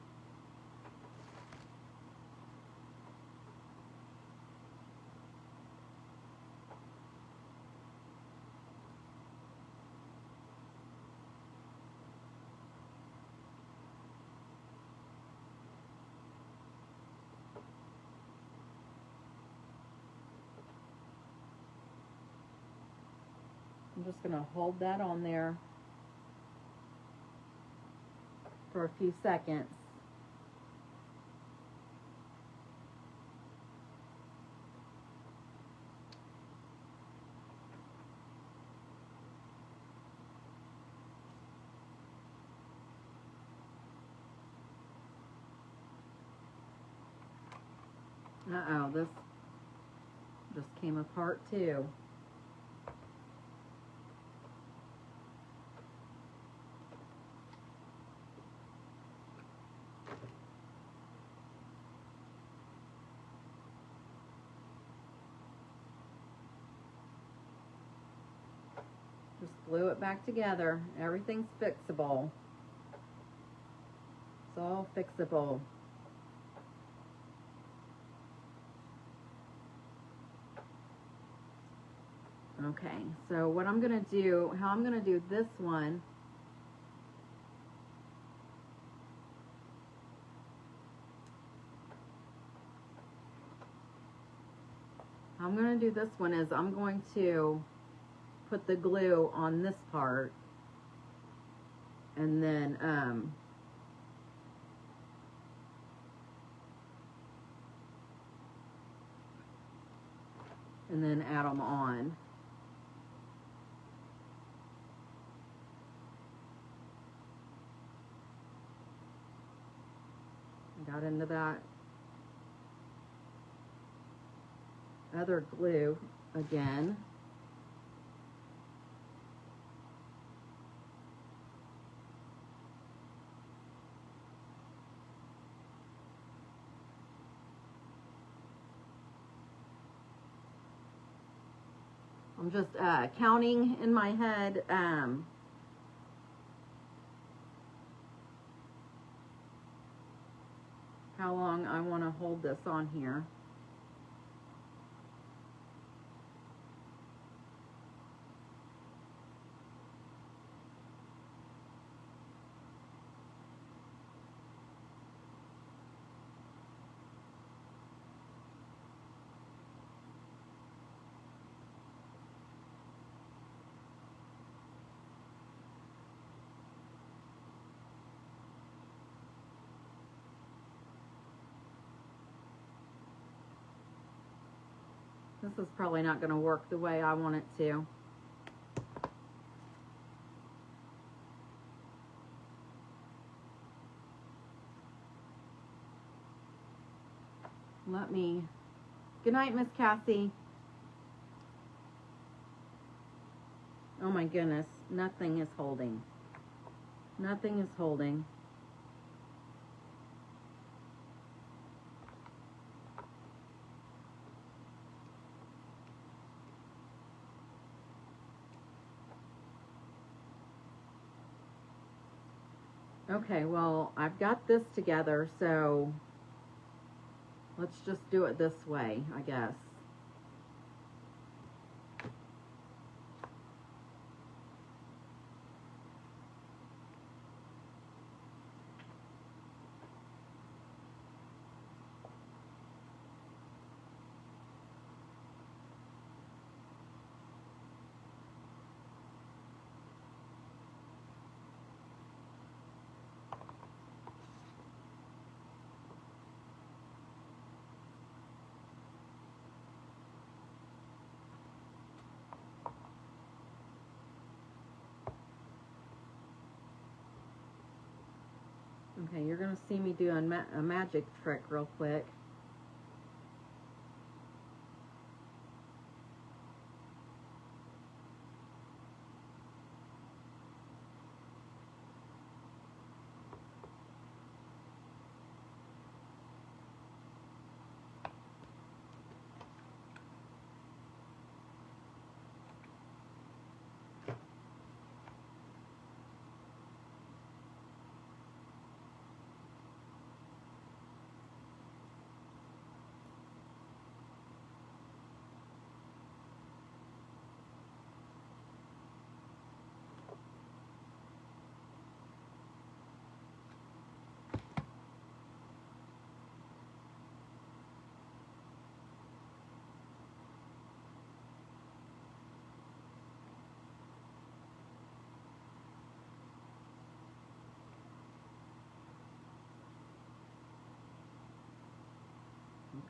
I'm just going to hold that on there for a few seconds. Uh-oh, this just came apart too. Just glue it back together. Everything's fixable. It's all fixable. Okay, so what I'm going to do, how I'm going to do this one, I'm going to do this one is I'm going to put the glue on this part, and then add them on. I got into that other glue again. I'm just counting in my head how long I want to hold this on here. This is probably not going to work the way I want it to. Let me... Good night, Miss Cassie. Oh my goodness, nothing is holding. Nothing is holding. Okay, well, I've got this together, so let's just do it this way, I guess. Okay, you're going to see me do a magic trick real quick.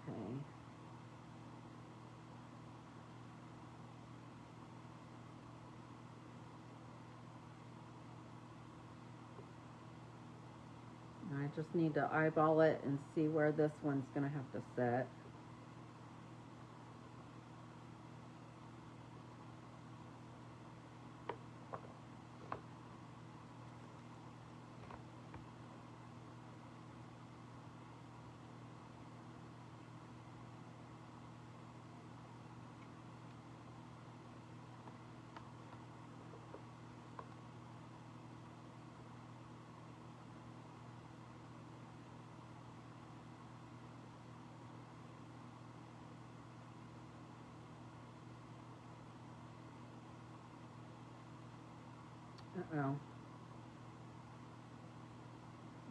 Okay. I just need to eyeball it and see where this one's going to have to sit. Uh-oh.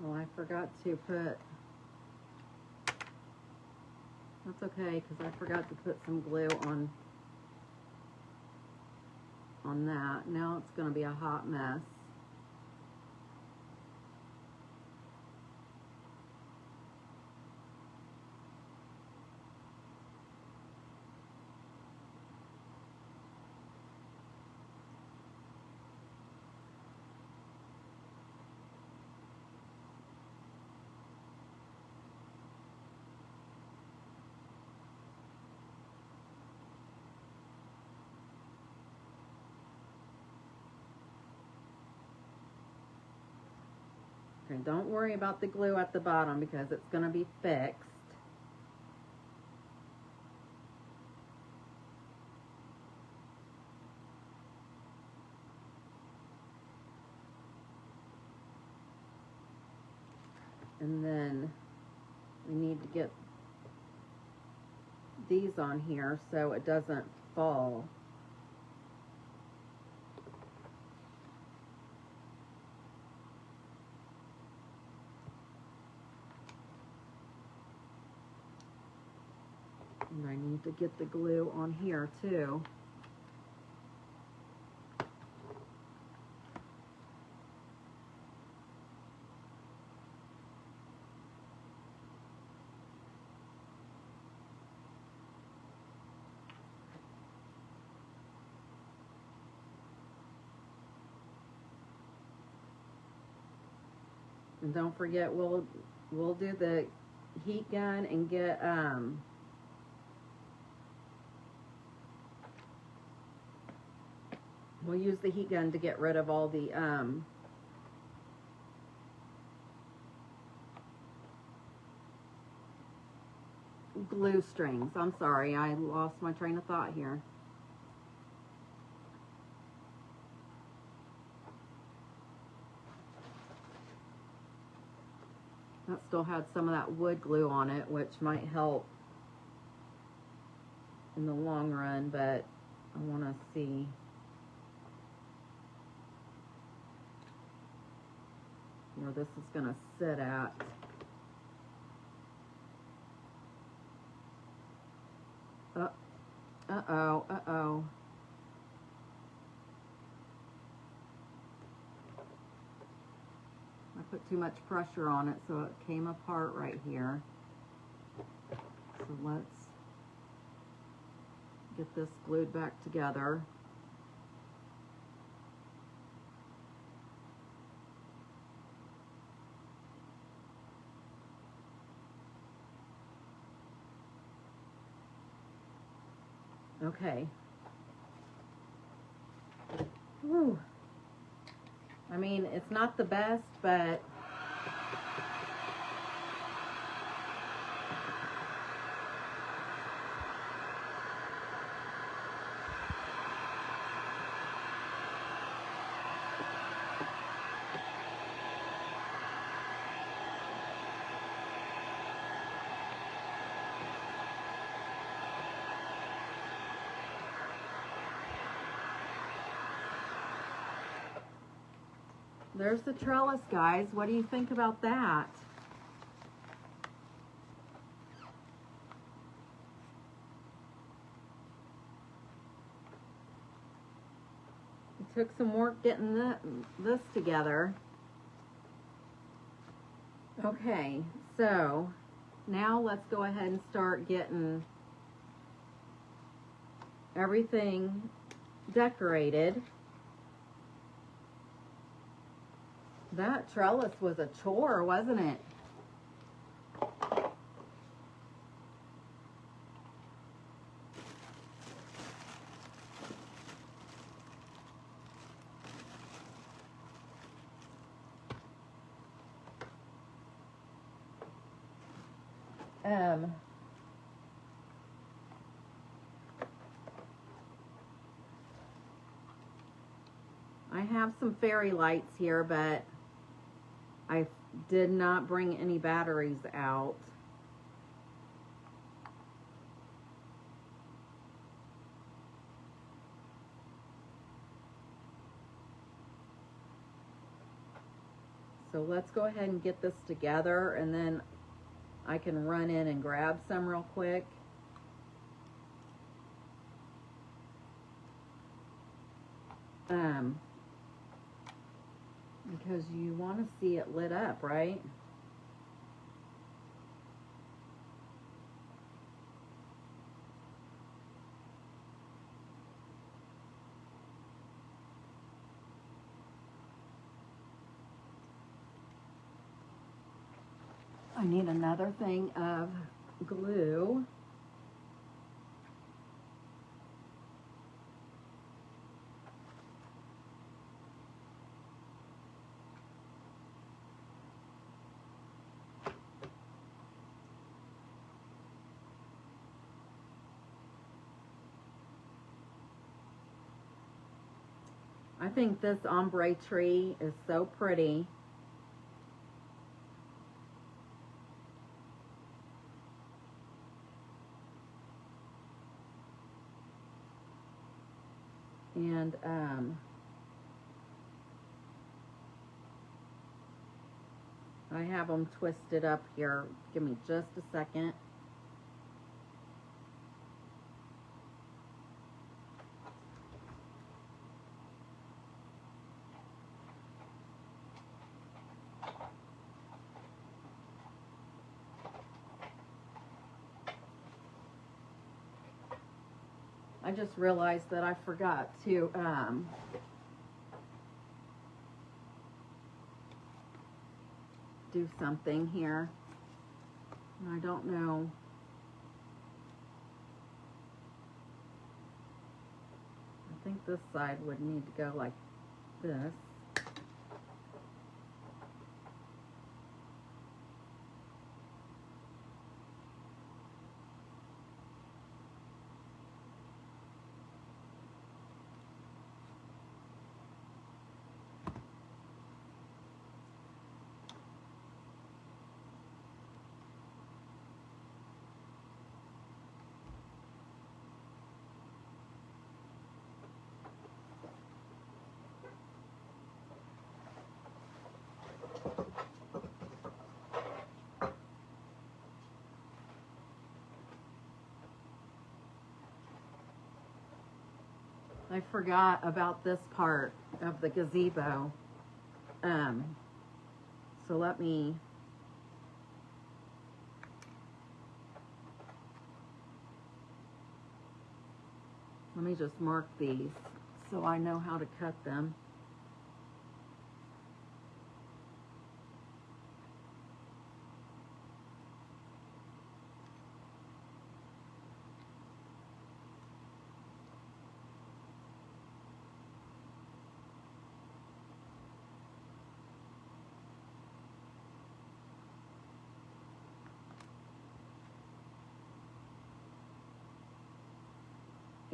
Well, I forgot to put... That's okay, because I forgot to put some glue on that. Now it's going to be a hot mess. Okay, don't worry about the glue at the bottom because it's going to be fixed. And then we need to get these on here so it doesn't fall. And I need to get the glue on here too. And don't forget, we'll do the heat gun and get we'll use the heat gun to get rid of all the glue strings. I'm sorry, I lost my train of thought here. That still had some of that wood glue on it, which might help in the long run, but I want to see. Where this is going to sit at. Uh-oh. I put too much pressure on it, so it came apart right here. So let's get this glued back together. Okay. Whew. I mean, it's not the best, but there's the trellis, guys. What do you think about that? It took some work getting this together. Okay, so now let's go ahead and start getting everything decorated. That trellis was a chore, wasn't it? I have some fairy lights here, but I did not bring any batteries out. So let's go ahead and get this together, and then I can run in and grab some real quick. Because you want to see it lit up, right? I need another thing of glue. I think this ombre tree is so pretty. And I have them twisted up here. Give me just a second. I just realized that I forgot to do something here. I don't know. I think this side would need to go like this. I forgot about this part of the gazebo. So let me just mark these so I know how to cut them.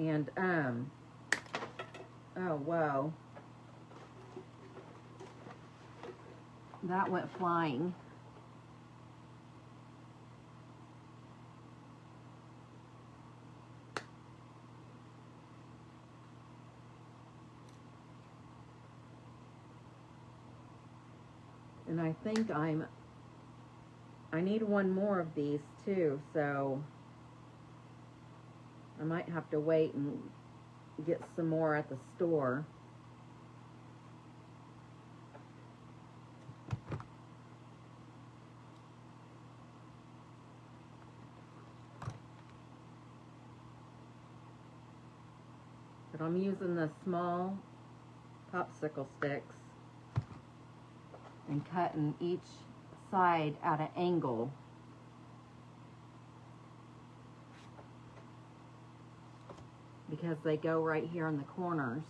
And, oh, whoa. That went flying. And I think I need one more of these too, so I might have to wait and get some more at the store. But I'm using the small popsicle sticks and cutting each side at an angle. Because they go right here in the corners.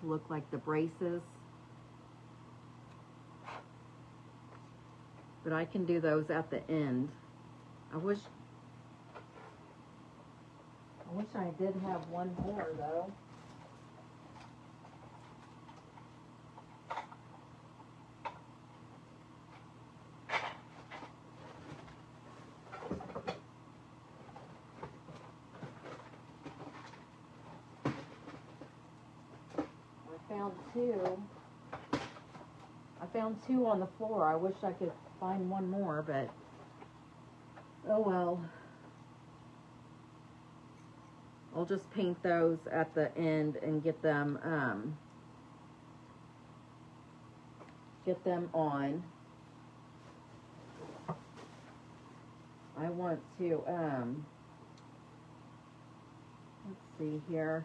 To look like the braces. But I can do those at the end. I wish I did have one more though. I found two on the floor. I wish I could find one more, but oh well. I'll just paint those at the end and get them on. I want to let's see here.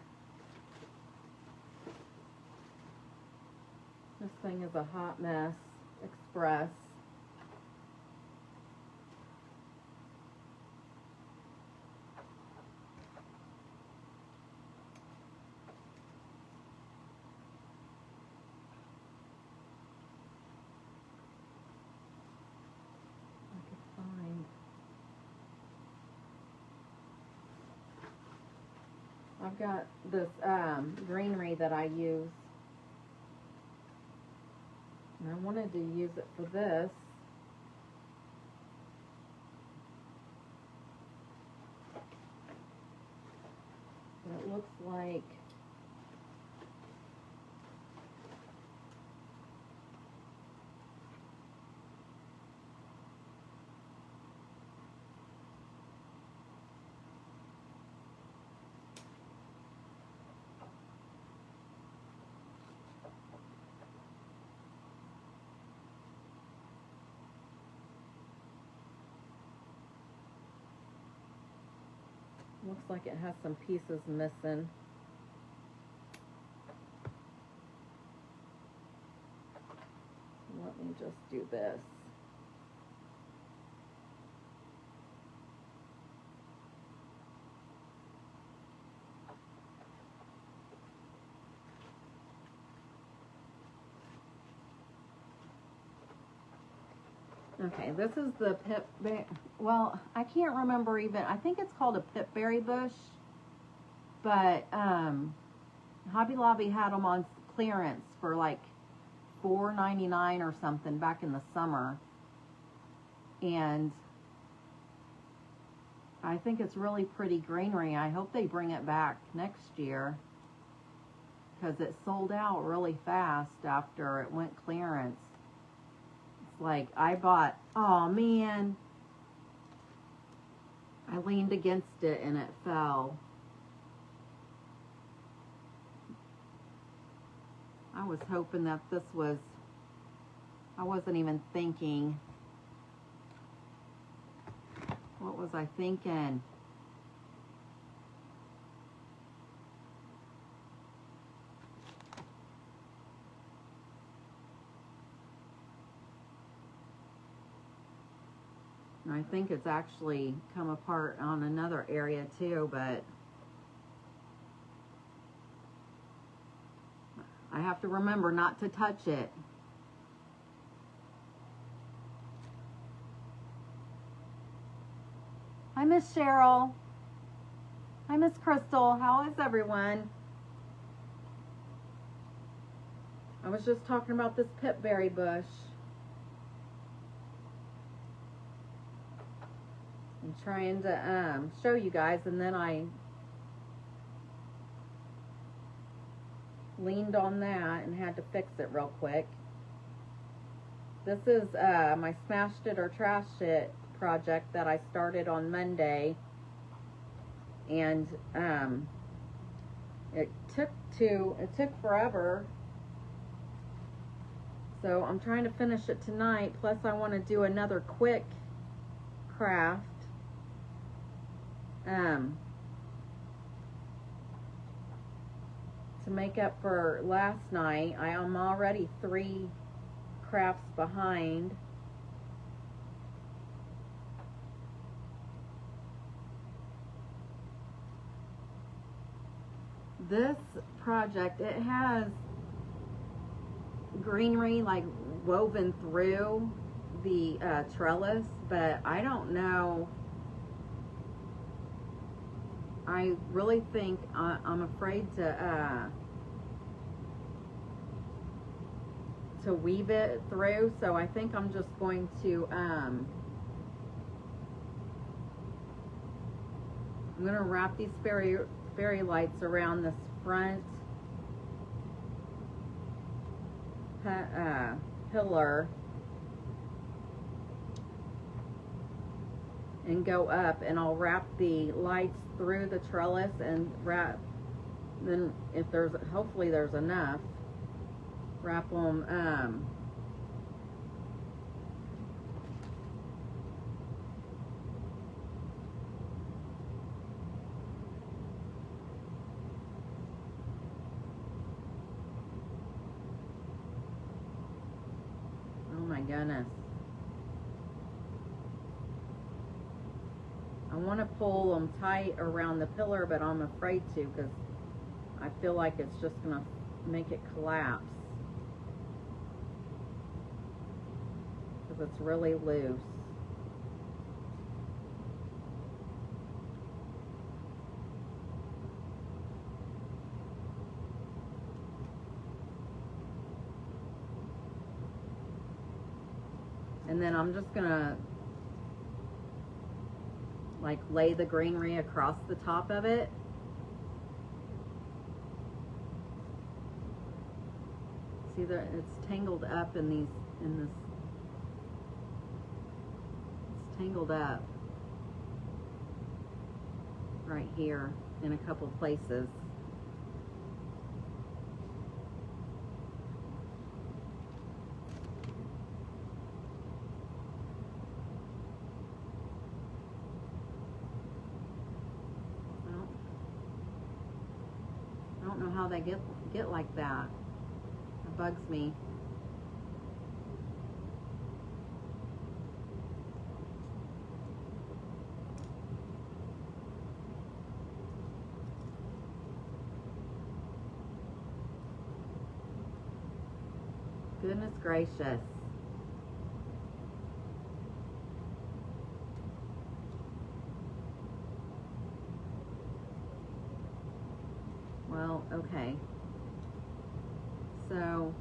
This thing is a hot mess express. I've got this greenery that I use. And I wanted to use it for this. But it looks like it has some pieces missing. Let me just do this. Okay, this is the well, I can't remember even, I think it's called a pipberry bush, but Hobby Lobby had them on clearance for like $4.99 or something back in the summer, and I think it's really pretty greenery. I hope they bring it back next year, because it sold out really fast after it went clearance. Like I bought, oh man, I leaned against it and it fell. I was hoping that this was, I wasn't even thinking. What was I thinking? I think it's actually come apart on another area too, but I have to remember not to touch it. Hi, Miss Cheryl. Hi, Miss Crystal. How is everyone? I was just talking about this pipberry bush. I'm trying to show you guys, and then I leaned on that and had to fix it real quick. This is my Smashed It or Trashed It project that I started on Monday, and it took forever, so I'm trying to finish it tonight. Plus I want to do another quick craft to make up for last night. I am already 3 crafts behind. This project, it has greenery like woven through the trellis, but I don't know. I really think I'm afraid to weave it through, so I think I'm just going to I'm going to wrap these fairy lights around this front pillar and go up, and I'll wrap the lights through the trellis and wrap, then if there's, hopefully there's enough, wrap them oh my goodness. I want to pull them tight around the pillar, but I'm afraid to, because I feel like it's just going to make it collapse, because it's really loose. And then I'm just going to like lay the greenery across the top of it. See that it's tangled up in this, it's tangled up right here in a couple places. I don't know how they get like that. It bugs me. Goodness gracious. Well, okay. So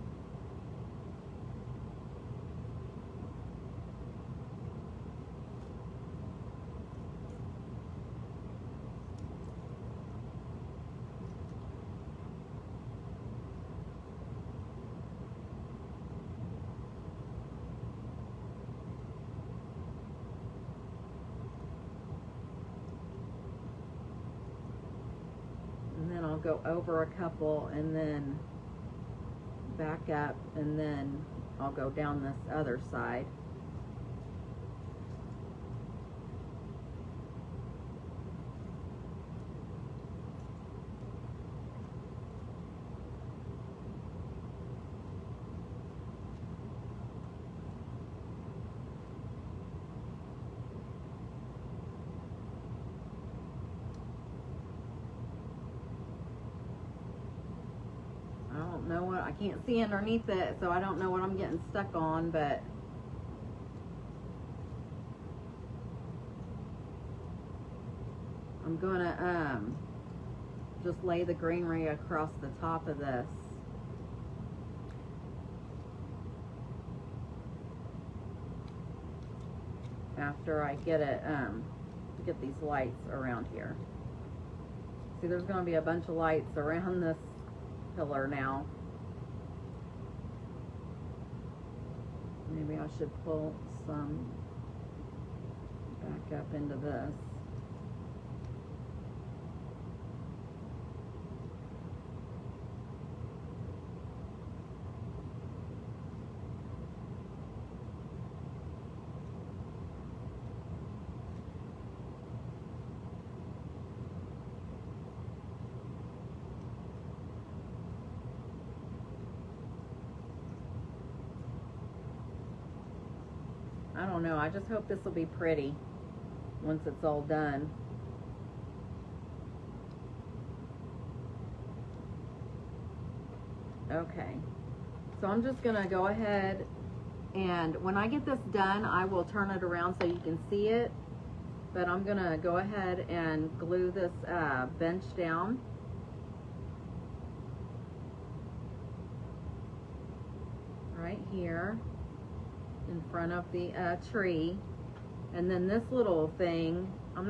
I'll go over a couple and then back up, and then I'll go down this other side. Know what, I can't see underneath it, so I don't know what I'm getting stuck on, but I'm gonna just lay the greenery across the top of this. After I get it, get these lights around here. See, there's gonna be a bunch of lights around this pillar now. Maybe I should pull some back up into this. I don't know, I just hope this will be pretty once it's all done. Okay, so I'm just gonna go ahead, and when I get this done, I will turn it around so you can see it, but I'm gonna go ahead and glue this bench down. Right here in front of the tree. And then this little thing, I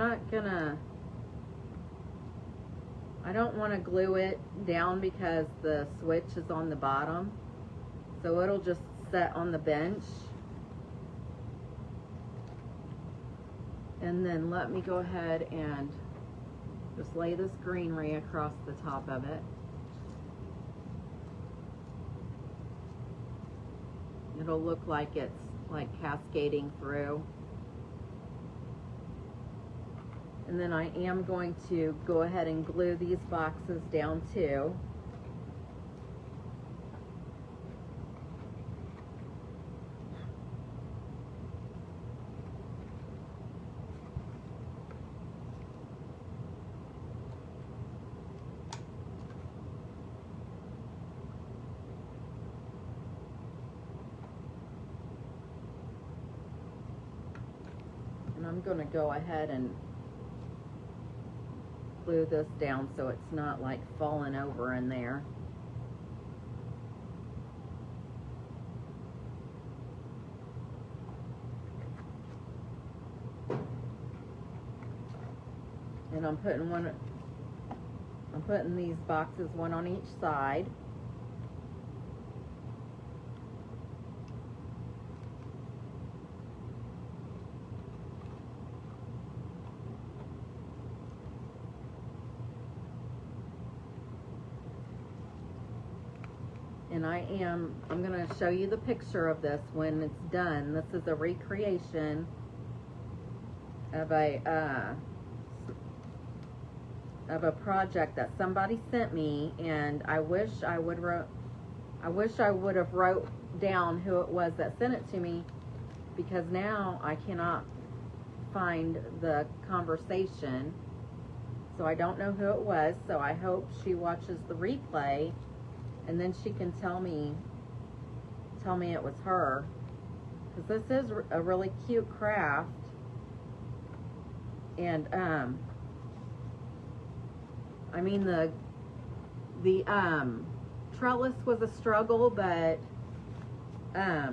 don't want to glue it down because the switch is on the bottom, so it'll just set on the bench. And then let me go ahead and just lay this greenery across the top of it. It'll look like it's like cascading through. And then I am going to go ahead and glue these boxes down too. And I'm going to go ahead and glue this down so it's not like falling over in there. And I'm putting these boxes one on each side. And I'm going to show you the picture of this when it's done. This is a recreation of a project that somebody sent me, and I wish I would have wrote down who it was that sent it to me, because now I cannot find the conversation, so I don't know who it was. So I hope she watches the replay, and then she can tell me it was her, because this is a really cute craft. And I mean, the trellis was a struggle, but I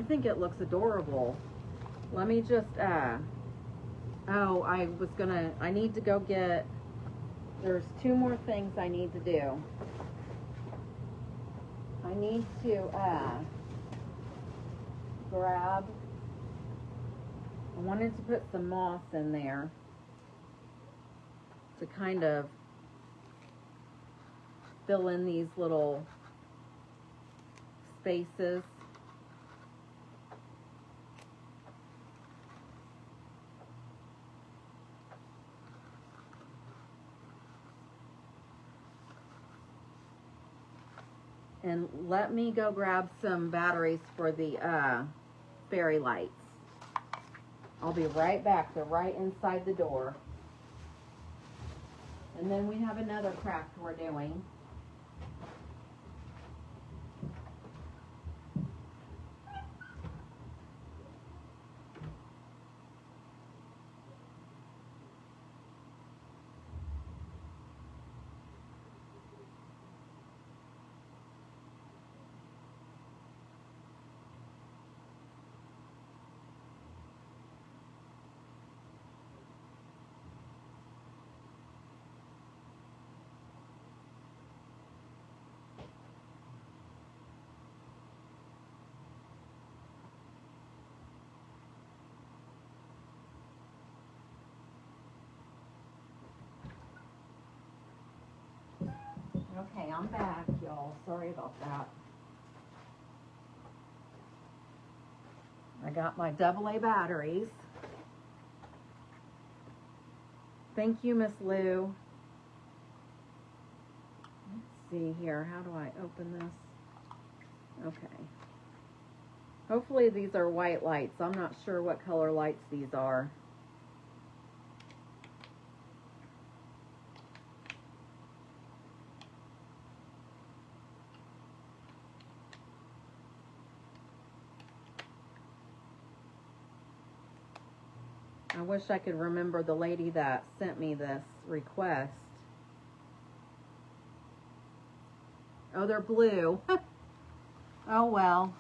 think it looks adorable. Let me just I need to go get, there's 2 more things I need to do. I need to grab, I wanted to put some moss in there to kind of fill in these little spaces. And let me go grab some batteries for the fairy lights. I'll be right back. They're right inside the door. And then we have another craft we're doing. I'm back, y'all. Sorry about that. I got my AA batteries. Thank you, Miss Lou. Let's see here. How do I open this? Okay. Hopefully these are white lights. I'm not sure what color lights these are. I wish I could remember the lady that sent me this request. Oh, they're blue. Oh well.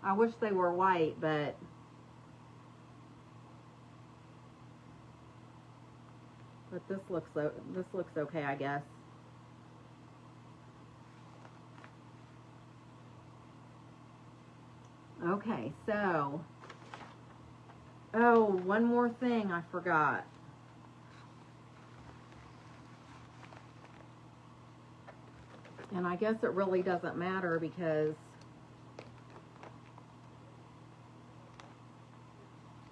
I wish they were white, but this looks okay, I guess. Okay, so oh, one more thing I forgot. And I guess it really doesn't matter because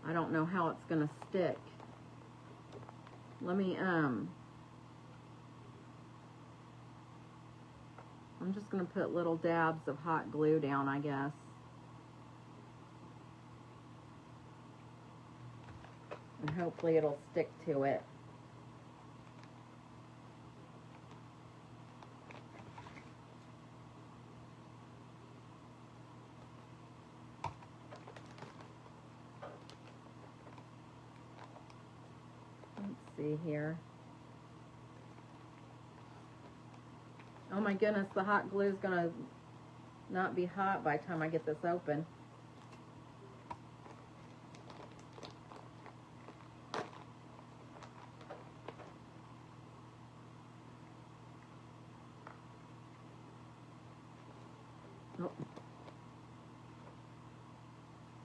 I don't know how it's going to stick. Let me, I'm just going to put little dabs of hot glue down, I guess. And hopefully it'll stick to it. Let's see here. Oh my goodness, the hot glue is gonna not be hot by the time I get this open. Oh.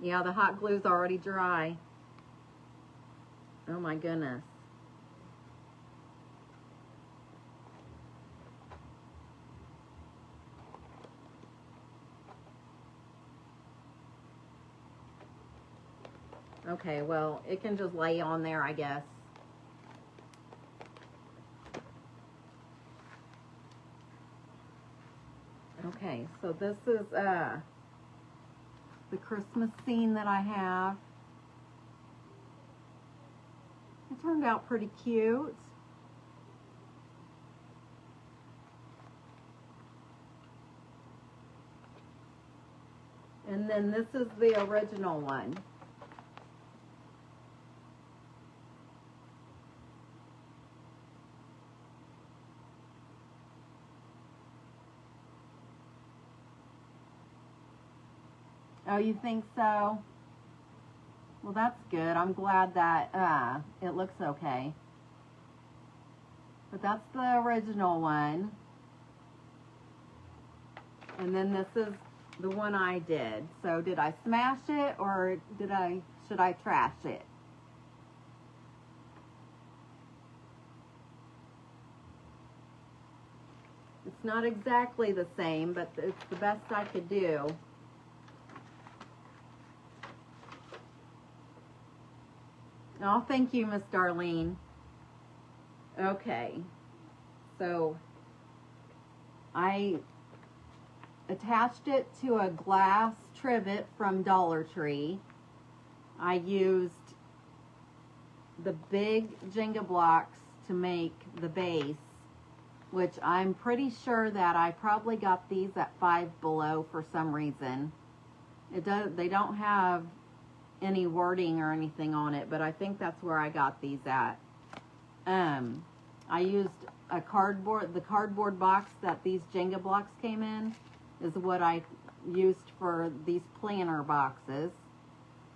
Yeah, the hot glue's already dry. Oh my goodness. Okay, well, it can just lay on there, I guess. Okay, so this is the Christmas scene that I have. It turned out pretty cute. And then this is the original one. Oh, you think so? Well, that's good. I'm glad that it looks okay. But that's the original one. And then this is the one I did. So did I smash it or should I trash it? It's not exactly the same, but it's the best I could do. Oh, thank you, Miss Darlene. Okay, so I attached it to a glass trivet from Dollar Tree. I used the big Jenga blocks to make the base, which I'm pretty sure that I probably got these at Five Below for some reason. They don't have any wording or anything on it, but I think that's where I got these at. I used the cardboard box that these Jenga blocks came in is what I used for these planter boxes.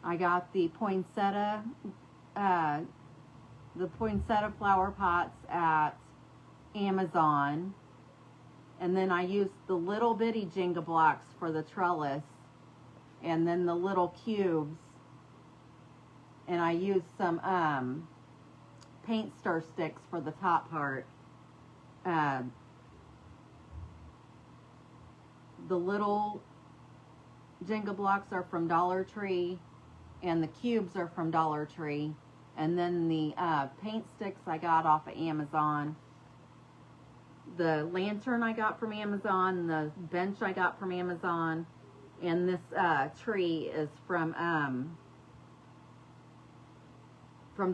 I got the poinsettia flower pots at Amazon, and then I used the little bitty Jenga blocks for the trellis, and then the little cubes. And I used some paint stir sticks for the top part. the little Jenga blocks are from Dollar Tree, and the cubes are from Dollar Tree. And then the paint sticks I got off of Amazon. The lantern I got from Amazon. The bench I got from Amazon. And this tree is from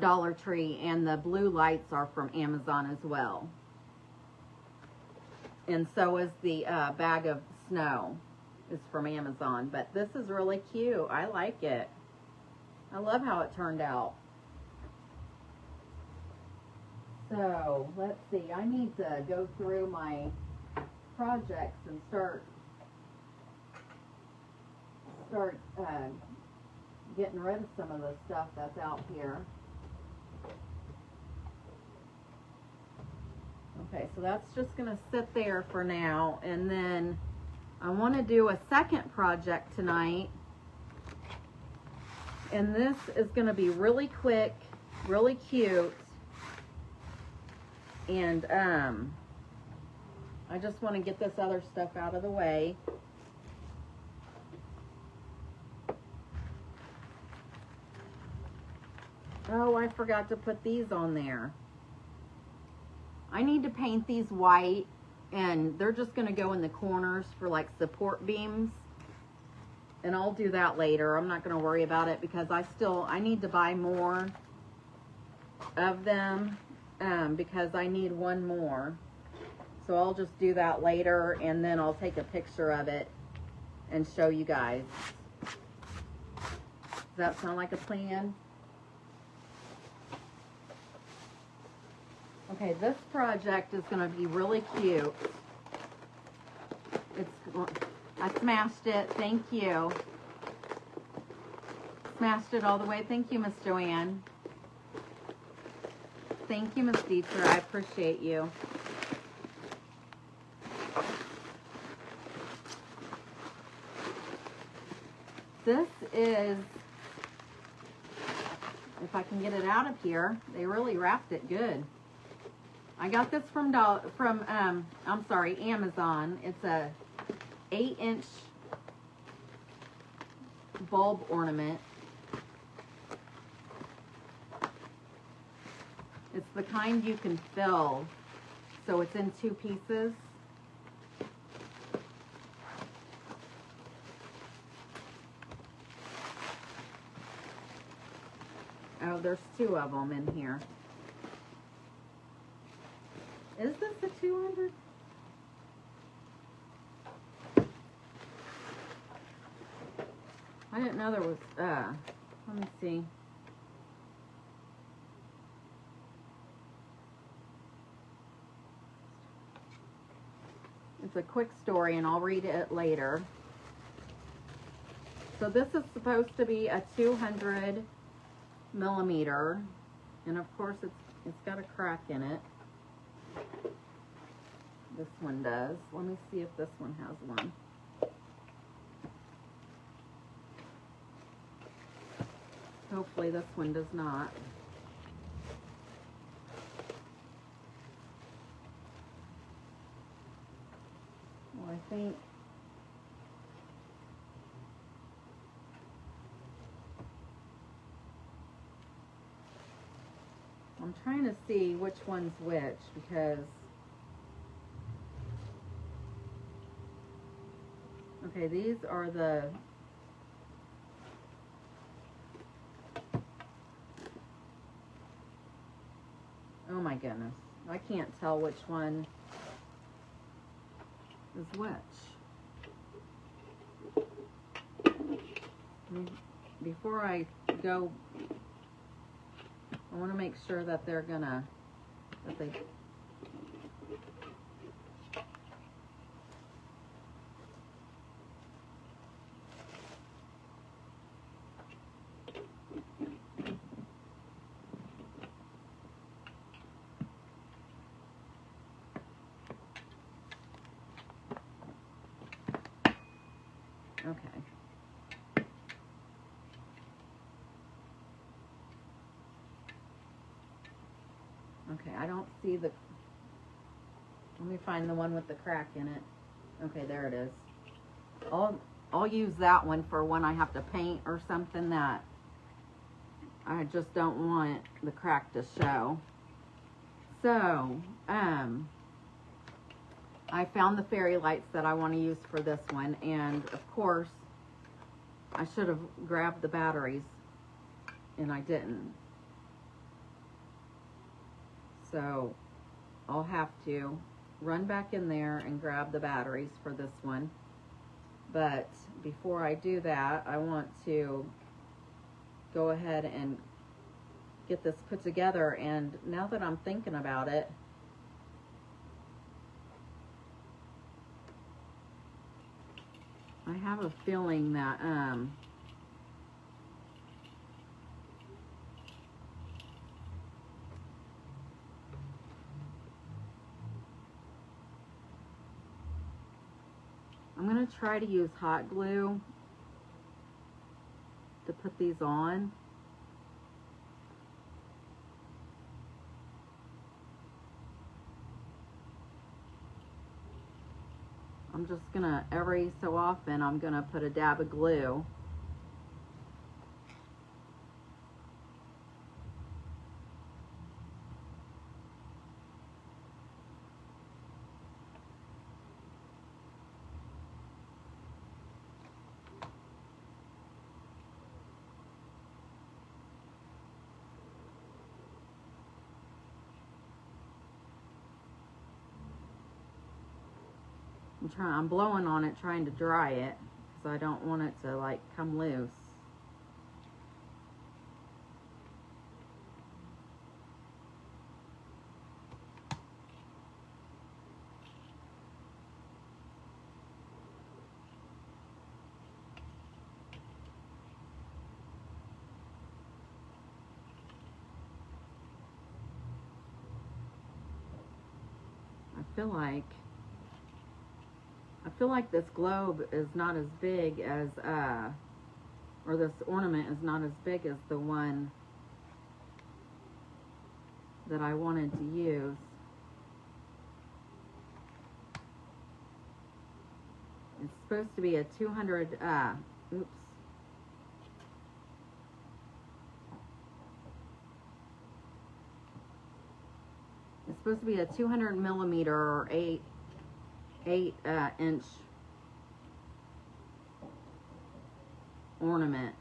Dollar Tree. And the blue lights are from Amazon as well. And so is the bag of snow is from Amazon. But this is really cute. I like it. I love how it turned out. So, let's see. I need to go through my projects and start getting rid of some of the stuff that's out here. Okay, so that's just going to sit there for now. And then I want to do a second project tonight. And this is going to be really quick, really cute. And I just want to get this other stuff out of the way. Oh, I forgot to put these on there. I need to paint these white, and they're just going to go in the corners for like support beams. And I'll do that later. I'm not going to worry about it because I need to buy more of them. Because I need one more. So I'll just do that later, and then I'll take a picture of it and show you guys. Does that sound like a plan? Okay, this project is going to be really cute. I smashed it. Thank you. Smashed it all the way. Thank you, Miss Joanne. Thank you, Miss Dieter. I appreciate you. This is, if I can get it out of here, they really wrapped it good. I got this from Amazon. It's a 8-inch bulb ornament. It's the kind you can fill, so it's in 2 pieces. Oh, there's 2 of them in here. Is this a 200? I didn't know there was, let me see. It's a quick story, and I'll read it later. So this is supposed to be a 200 millimeter, and of course it's got a crack in it. This one does. Let me see if this one has one. Hopefully this one does not. Well, I think I'm trying to see which one's which, because okay, these are the oh my goodness, I can't tell which one is which. Before I go, I want to make sure that they're gonna, that they, okay. Okay, I don't see the, let me find the one with the crack in it. Okay, there it is. I'll use that one for when I have to paint or something that I just don't want the crack to show. So, I found the fairy lights that I want to use for this one, and of course, I should have grabbed the batteries, and I didn't. So, I'll have to run back in there and grab the batteries for this one. But before I do that, I want to go ahead and get this put together. And now that I'm thinking about it, I have a feeling that I'm going to try to use hot glue to put these on. I'm just going to, every so often, I'm going to put a dab of glue. I'm blowing on it, trying to dry it, because I don't want it to like come loose. I feel like this globe is not as big as, or this ornament is not as big as the one that I wanted to use. It's supposed to be a 200, oops. It's supposed to be a 200 millimeter or 8 inch ornament.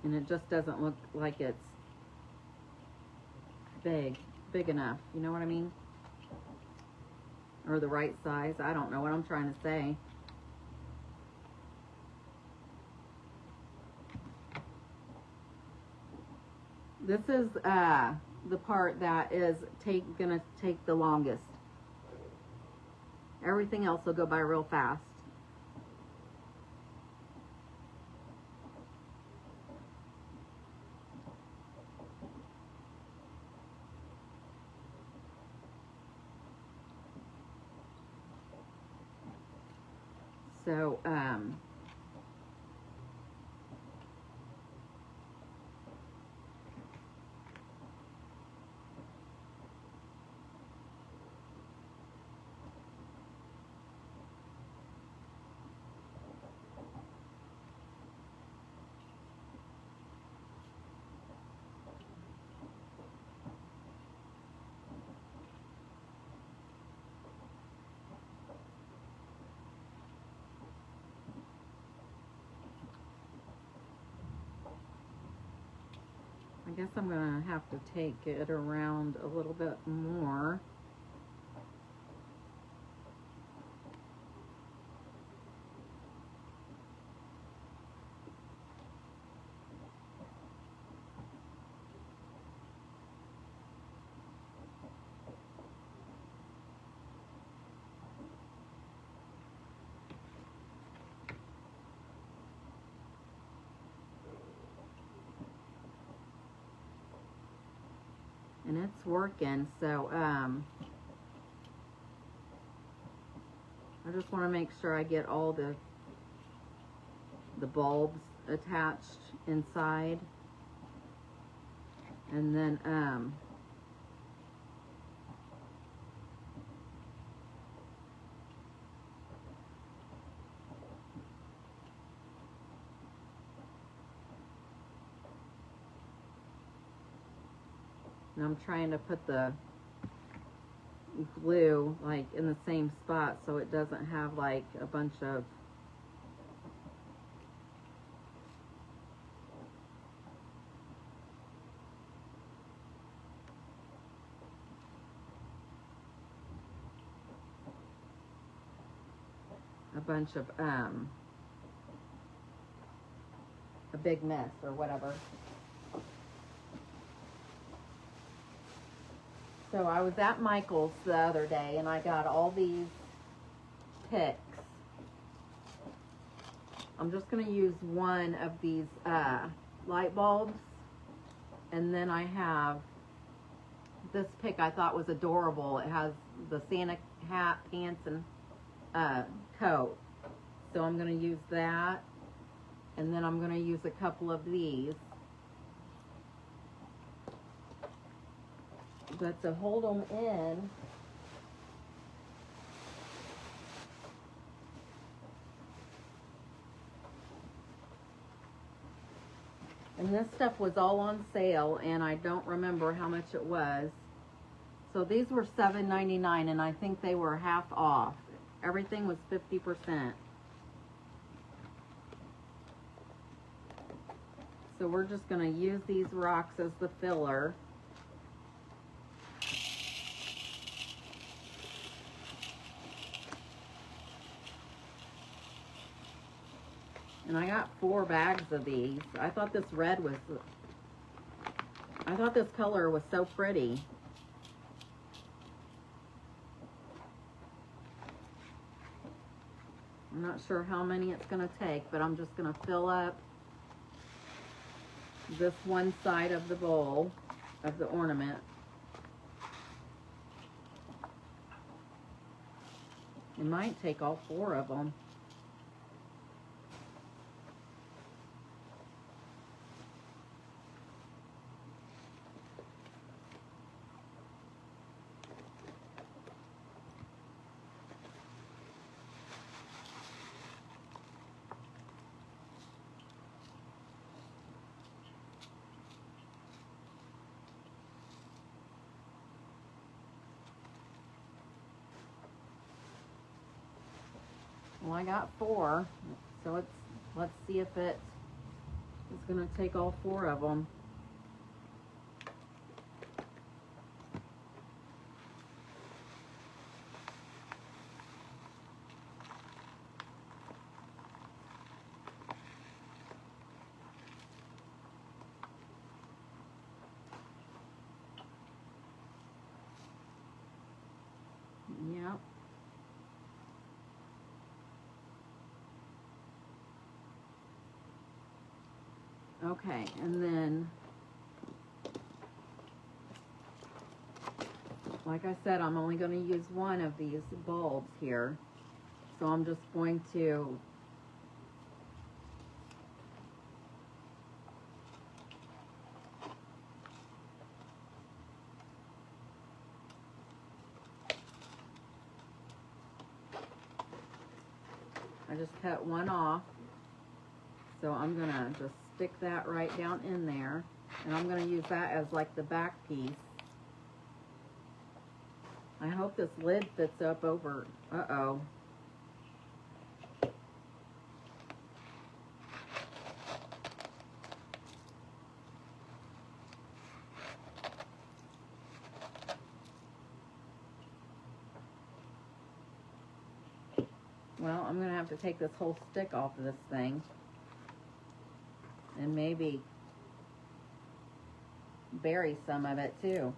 And it just doesn't look like it's big enough, you know what I mean? Or the right size. I don't know what I'm trying to say. This is the part that is gonna take the longest. Everything else will go by real fast. So, I guess I'm going to have to take it around a little bit more. and it's working. So I just want to make sure I get all the bulbs attached inside, and then and I'm trying to put the glue like in the same spot so it doesn't have like a bunch of a big mess or whatever. So I was at Michael's the other day and I got all these picks. I'm just going to use one of these light bulbs, and then I have this pick I thought was adorable. It has the Santa hat, pants, and coat. So I'm going to use that, and then I'm going to use a couple of these. But to hold them in, and this stuff was all on sale, and I don't remember how much it was. So these were $7.99, and I think they were half off. Everything was 50%. So we're just going to use these rocks as the filler. And I got 4 bags of these. I thought this color was so pretty. I'm not sure how many it's going to take, but I'm just going to fill up this one side of the bowl of the ornament. It might take all 4 of them. Well, I got 4, so let's see if it is going to take all 4 of them. Yep. Okay, and then, like I said, I'm only going to use one of these bulbs here. So I'm just going to I just cut one off. So I'm going to just stick that right down in there. And I'm going to use that as like the back piece. I hope this lid fits up over. Uh-oh. Well, I'm going to have to take this whole stick off of this thing. And maybe bury some of it too.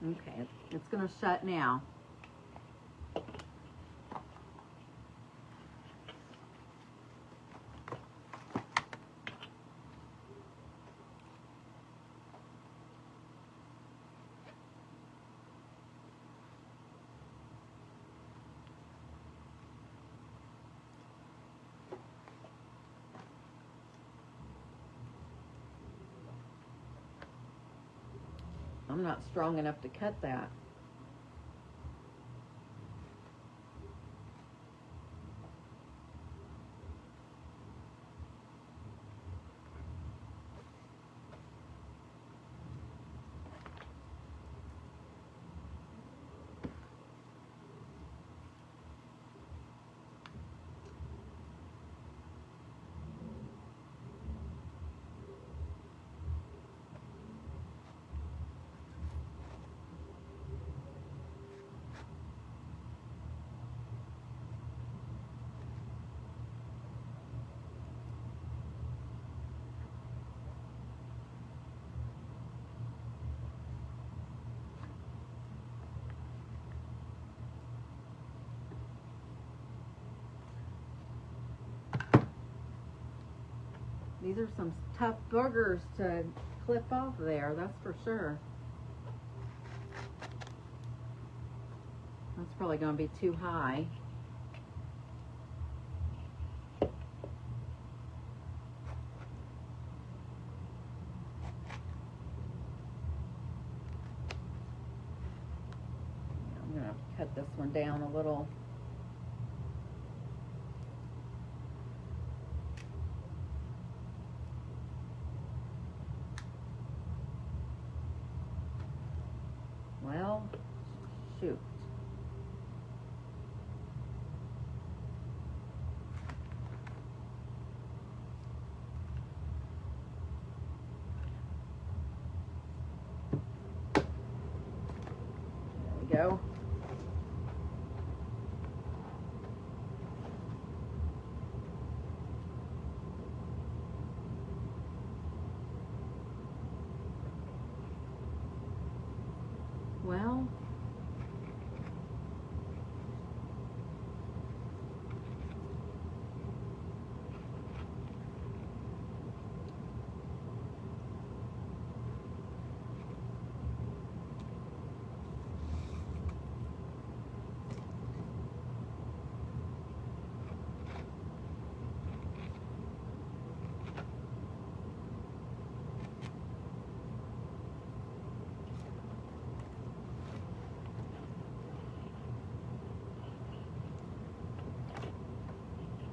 Okay, it's going to shut now. I'm not strong enough to cut that. These are some tough boogers to clip off there, that's for sure. That's probably going to be too high. I'm going to cut this one down a little. Well, shoot. There we go. Well,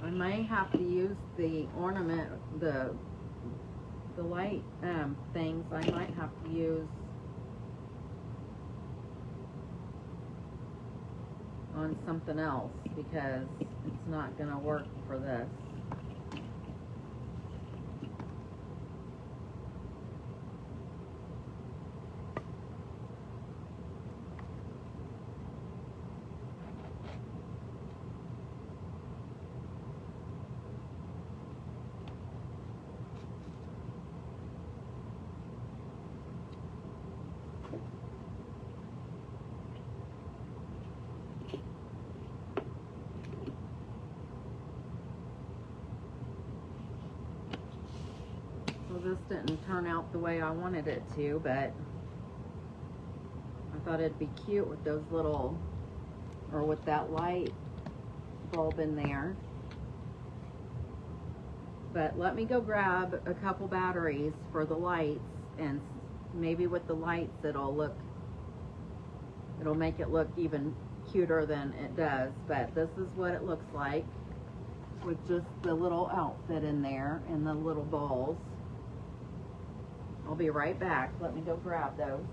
I may have to use the ornament, the light things. I might have to use on something else because it's not going to work for this. This didn't turn out the way I wanted it to, but I thought it'd be cute with those little, or with that light bulb in there. But let me go grab a couple batteries for the lights, and maybe with the lights it'll make it look even cuter than it does. But this is what it looks like with just the little outfit in there and the little balls. I'll be right back. Let me go grab those.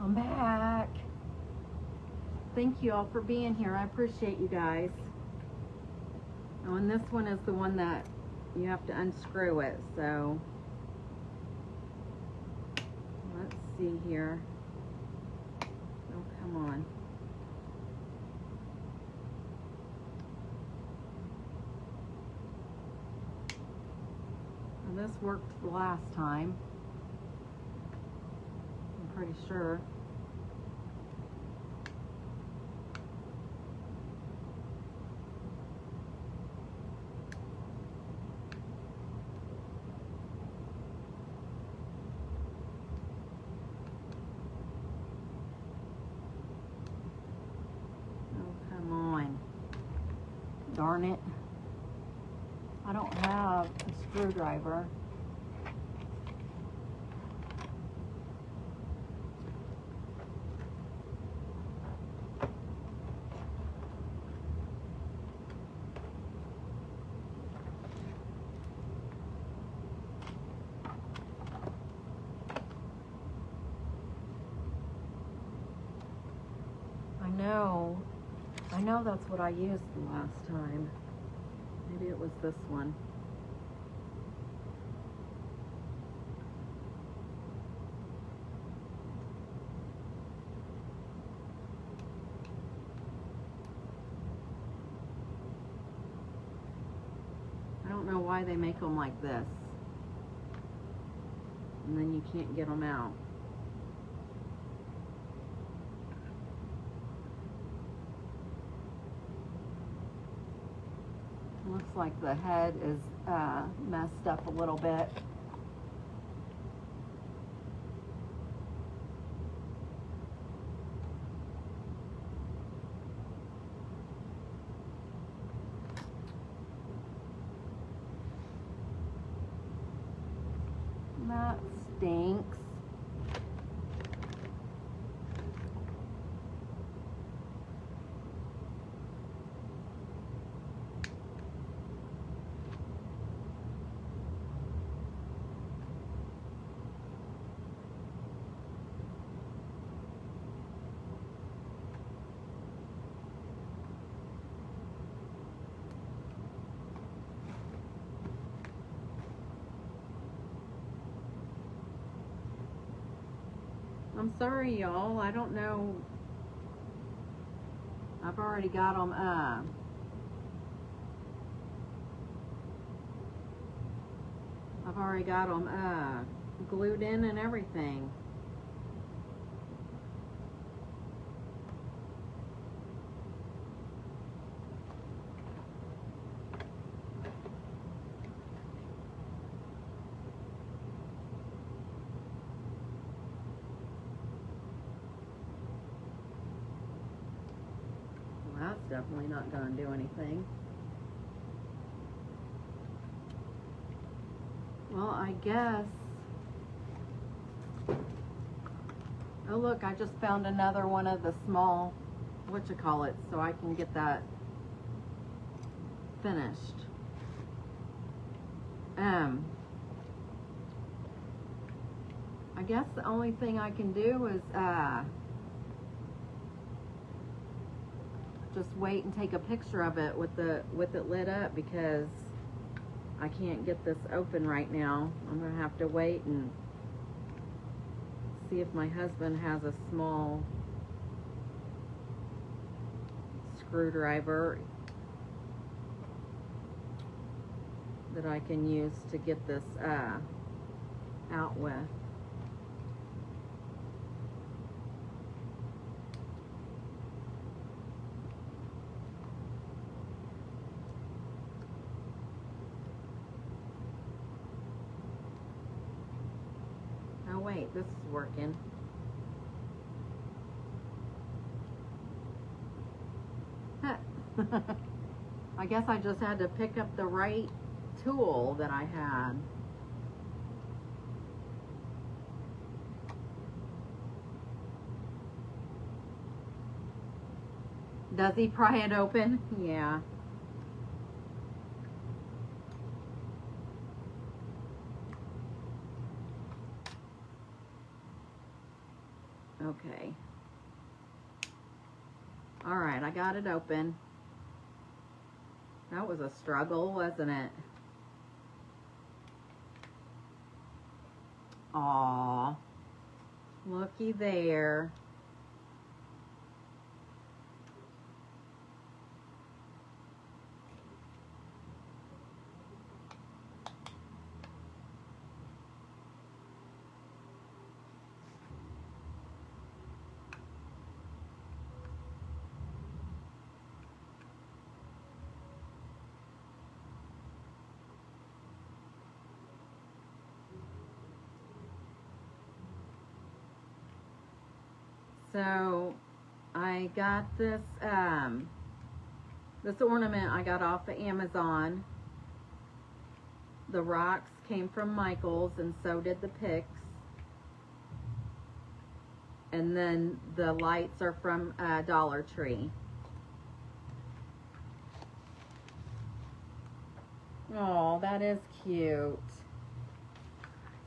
I'm back. Thank you all for being here. I appreciate you guys. Oh, and this one is the one that you have to unscrew it, so let's see here. Oh, come on. Well, this worked the last time, I'm pretty sure. Darn it. I don't have a screwdriver. I know that's what I used the last time. Maybe it was this one. I don't know why they make them like this. And then you can't get them out. Looks like the head is messed up a little bit. That stinks. I'm sorry, y'all. I don't know. I've already got them glued in and everything. Well, that's definitely not going to do anything. Well, I guess. Oh, look, I just found another one of the small, whatchamacallits, so I can get that finished. I guess the only thing I can do is just wait and take a picture of it with it lit up, because I can't get this open right now. I'm gonna have to wait and see if my husband has a small screwdriver that I can use to get this out with. Oh wait, this is working. I guess I just had to pick up the right tool that I had. Does he pry it open? Yeah. Okay. All right, I got it open. That was a struggle, wasn't it? Aw, looky there. So I got this this ornament I got off of Amazon. The rocks came from Michael's and so did the picks. And then the lights are from Dollar Tree. Oh, that is cute.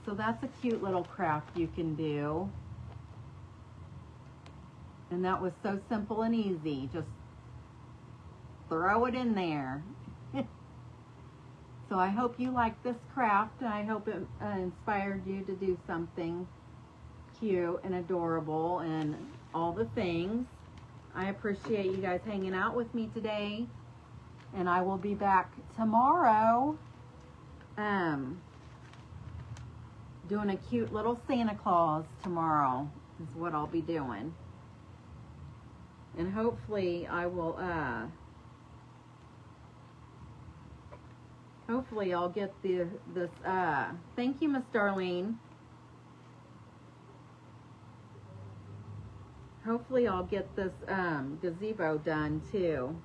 So that's a cute little craft you can do. And that was so simple and easy. Just throw it in there. So I hope you like this craft. I hope it inspired you to do something cute and adorable and all the things. I appreciate you guys hanging out with me today. And I will be back tomorrow doing a cute little Santa Claus tomorrow is what I'll be doing. And hopefully I will hopefully I'll get this thank you, Miss Darlene. Hopefully I'll get this gazebo done too.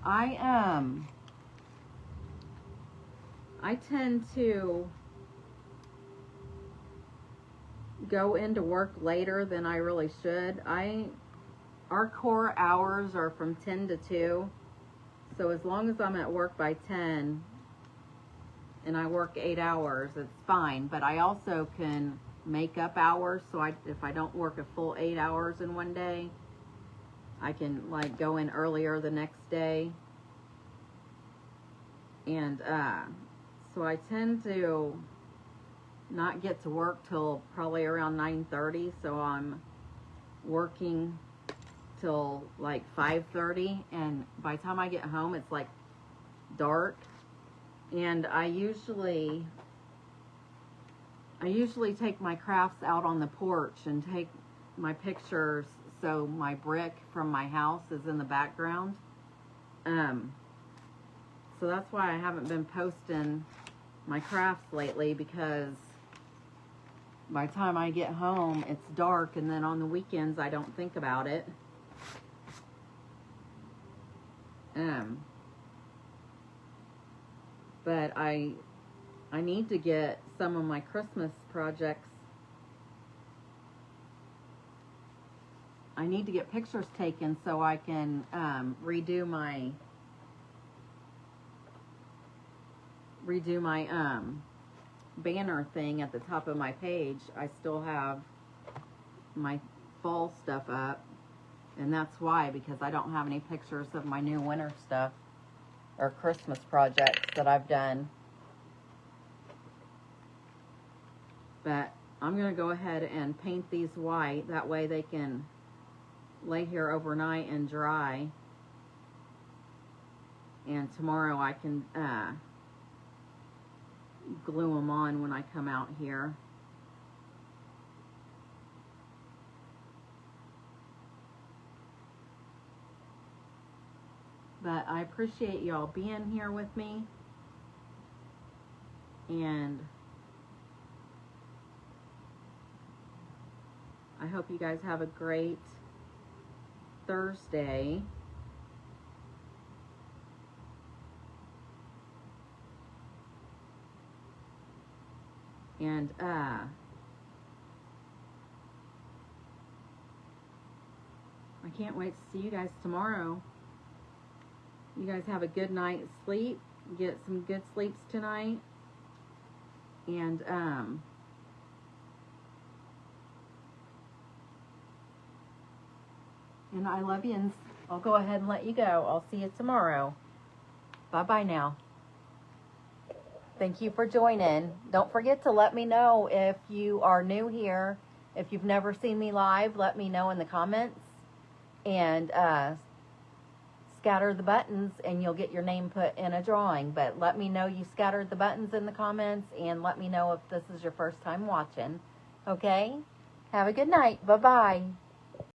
I tend to go into work later than I really should. Our core hours are from 10 to 2. So as long as I'm at work by 10 and I work 8 hours, it's fine. But I also can make up hours. So if I don't work a full 8 hours in one day, I can like go in earlier the next day. And so I tend to not get to work till probably around 9:30. So I'm working till like 5:30, and by the time I get home it's like dark. And I usually take my crafts out on the porch and take my pictures, so my brick from my house is in the background. So that's why I haven't been posting my crafts lately, because by the time I get home it's dark, and then on the weekends I don't think about it. But I need to get some of my Christmas projects. I need to get pictures taken so I can redo my banner thing at the top of my page. I still have my fall stuff up, and that's why, because I don't have any pictures of my new winter stuff or Christmas projects that I've done. But I'm going to go ahead and paint these white. That way they can lay here overnight and dry. And tomorrow I can glue them on when I come out here. But I appreciate y'all being here with me. And I hope you guys have a great Thursday. And I can't wait to see you guys tomorrow. You guys have a good night's sleep. Get some good sleeps tonight. And And I love you, and I'll go ahead and let you go. I'll see you tomorrow. Bye-bye now. Thank you for joining. Don't forget to let me know if you are new here. If you've never seen me live, let me know in the comments. And scatter the buttons and you'll get your name put in a drawing. But let me know you scattered the buttons in the comments, and let me know if this is your first time watching. Okay? Have a good night. Bye-bye.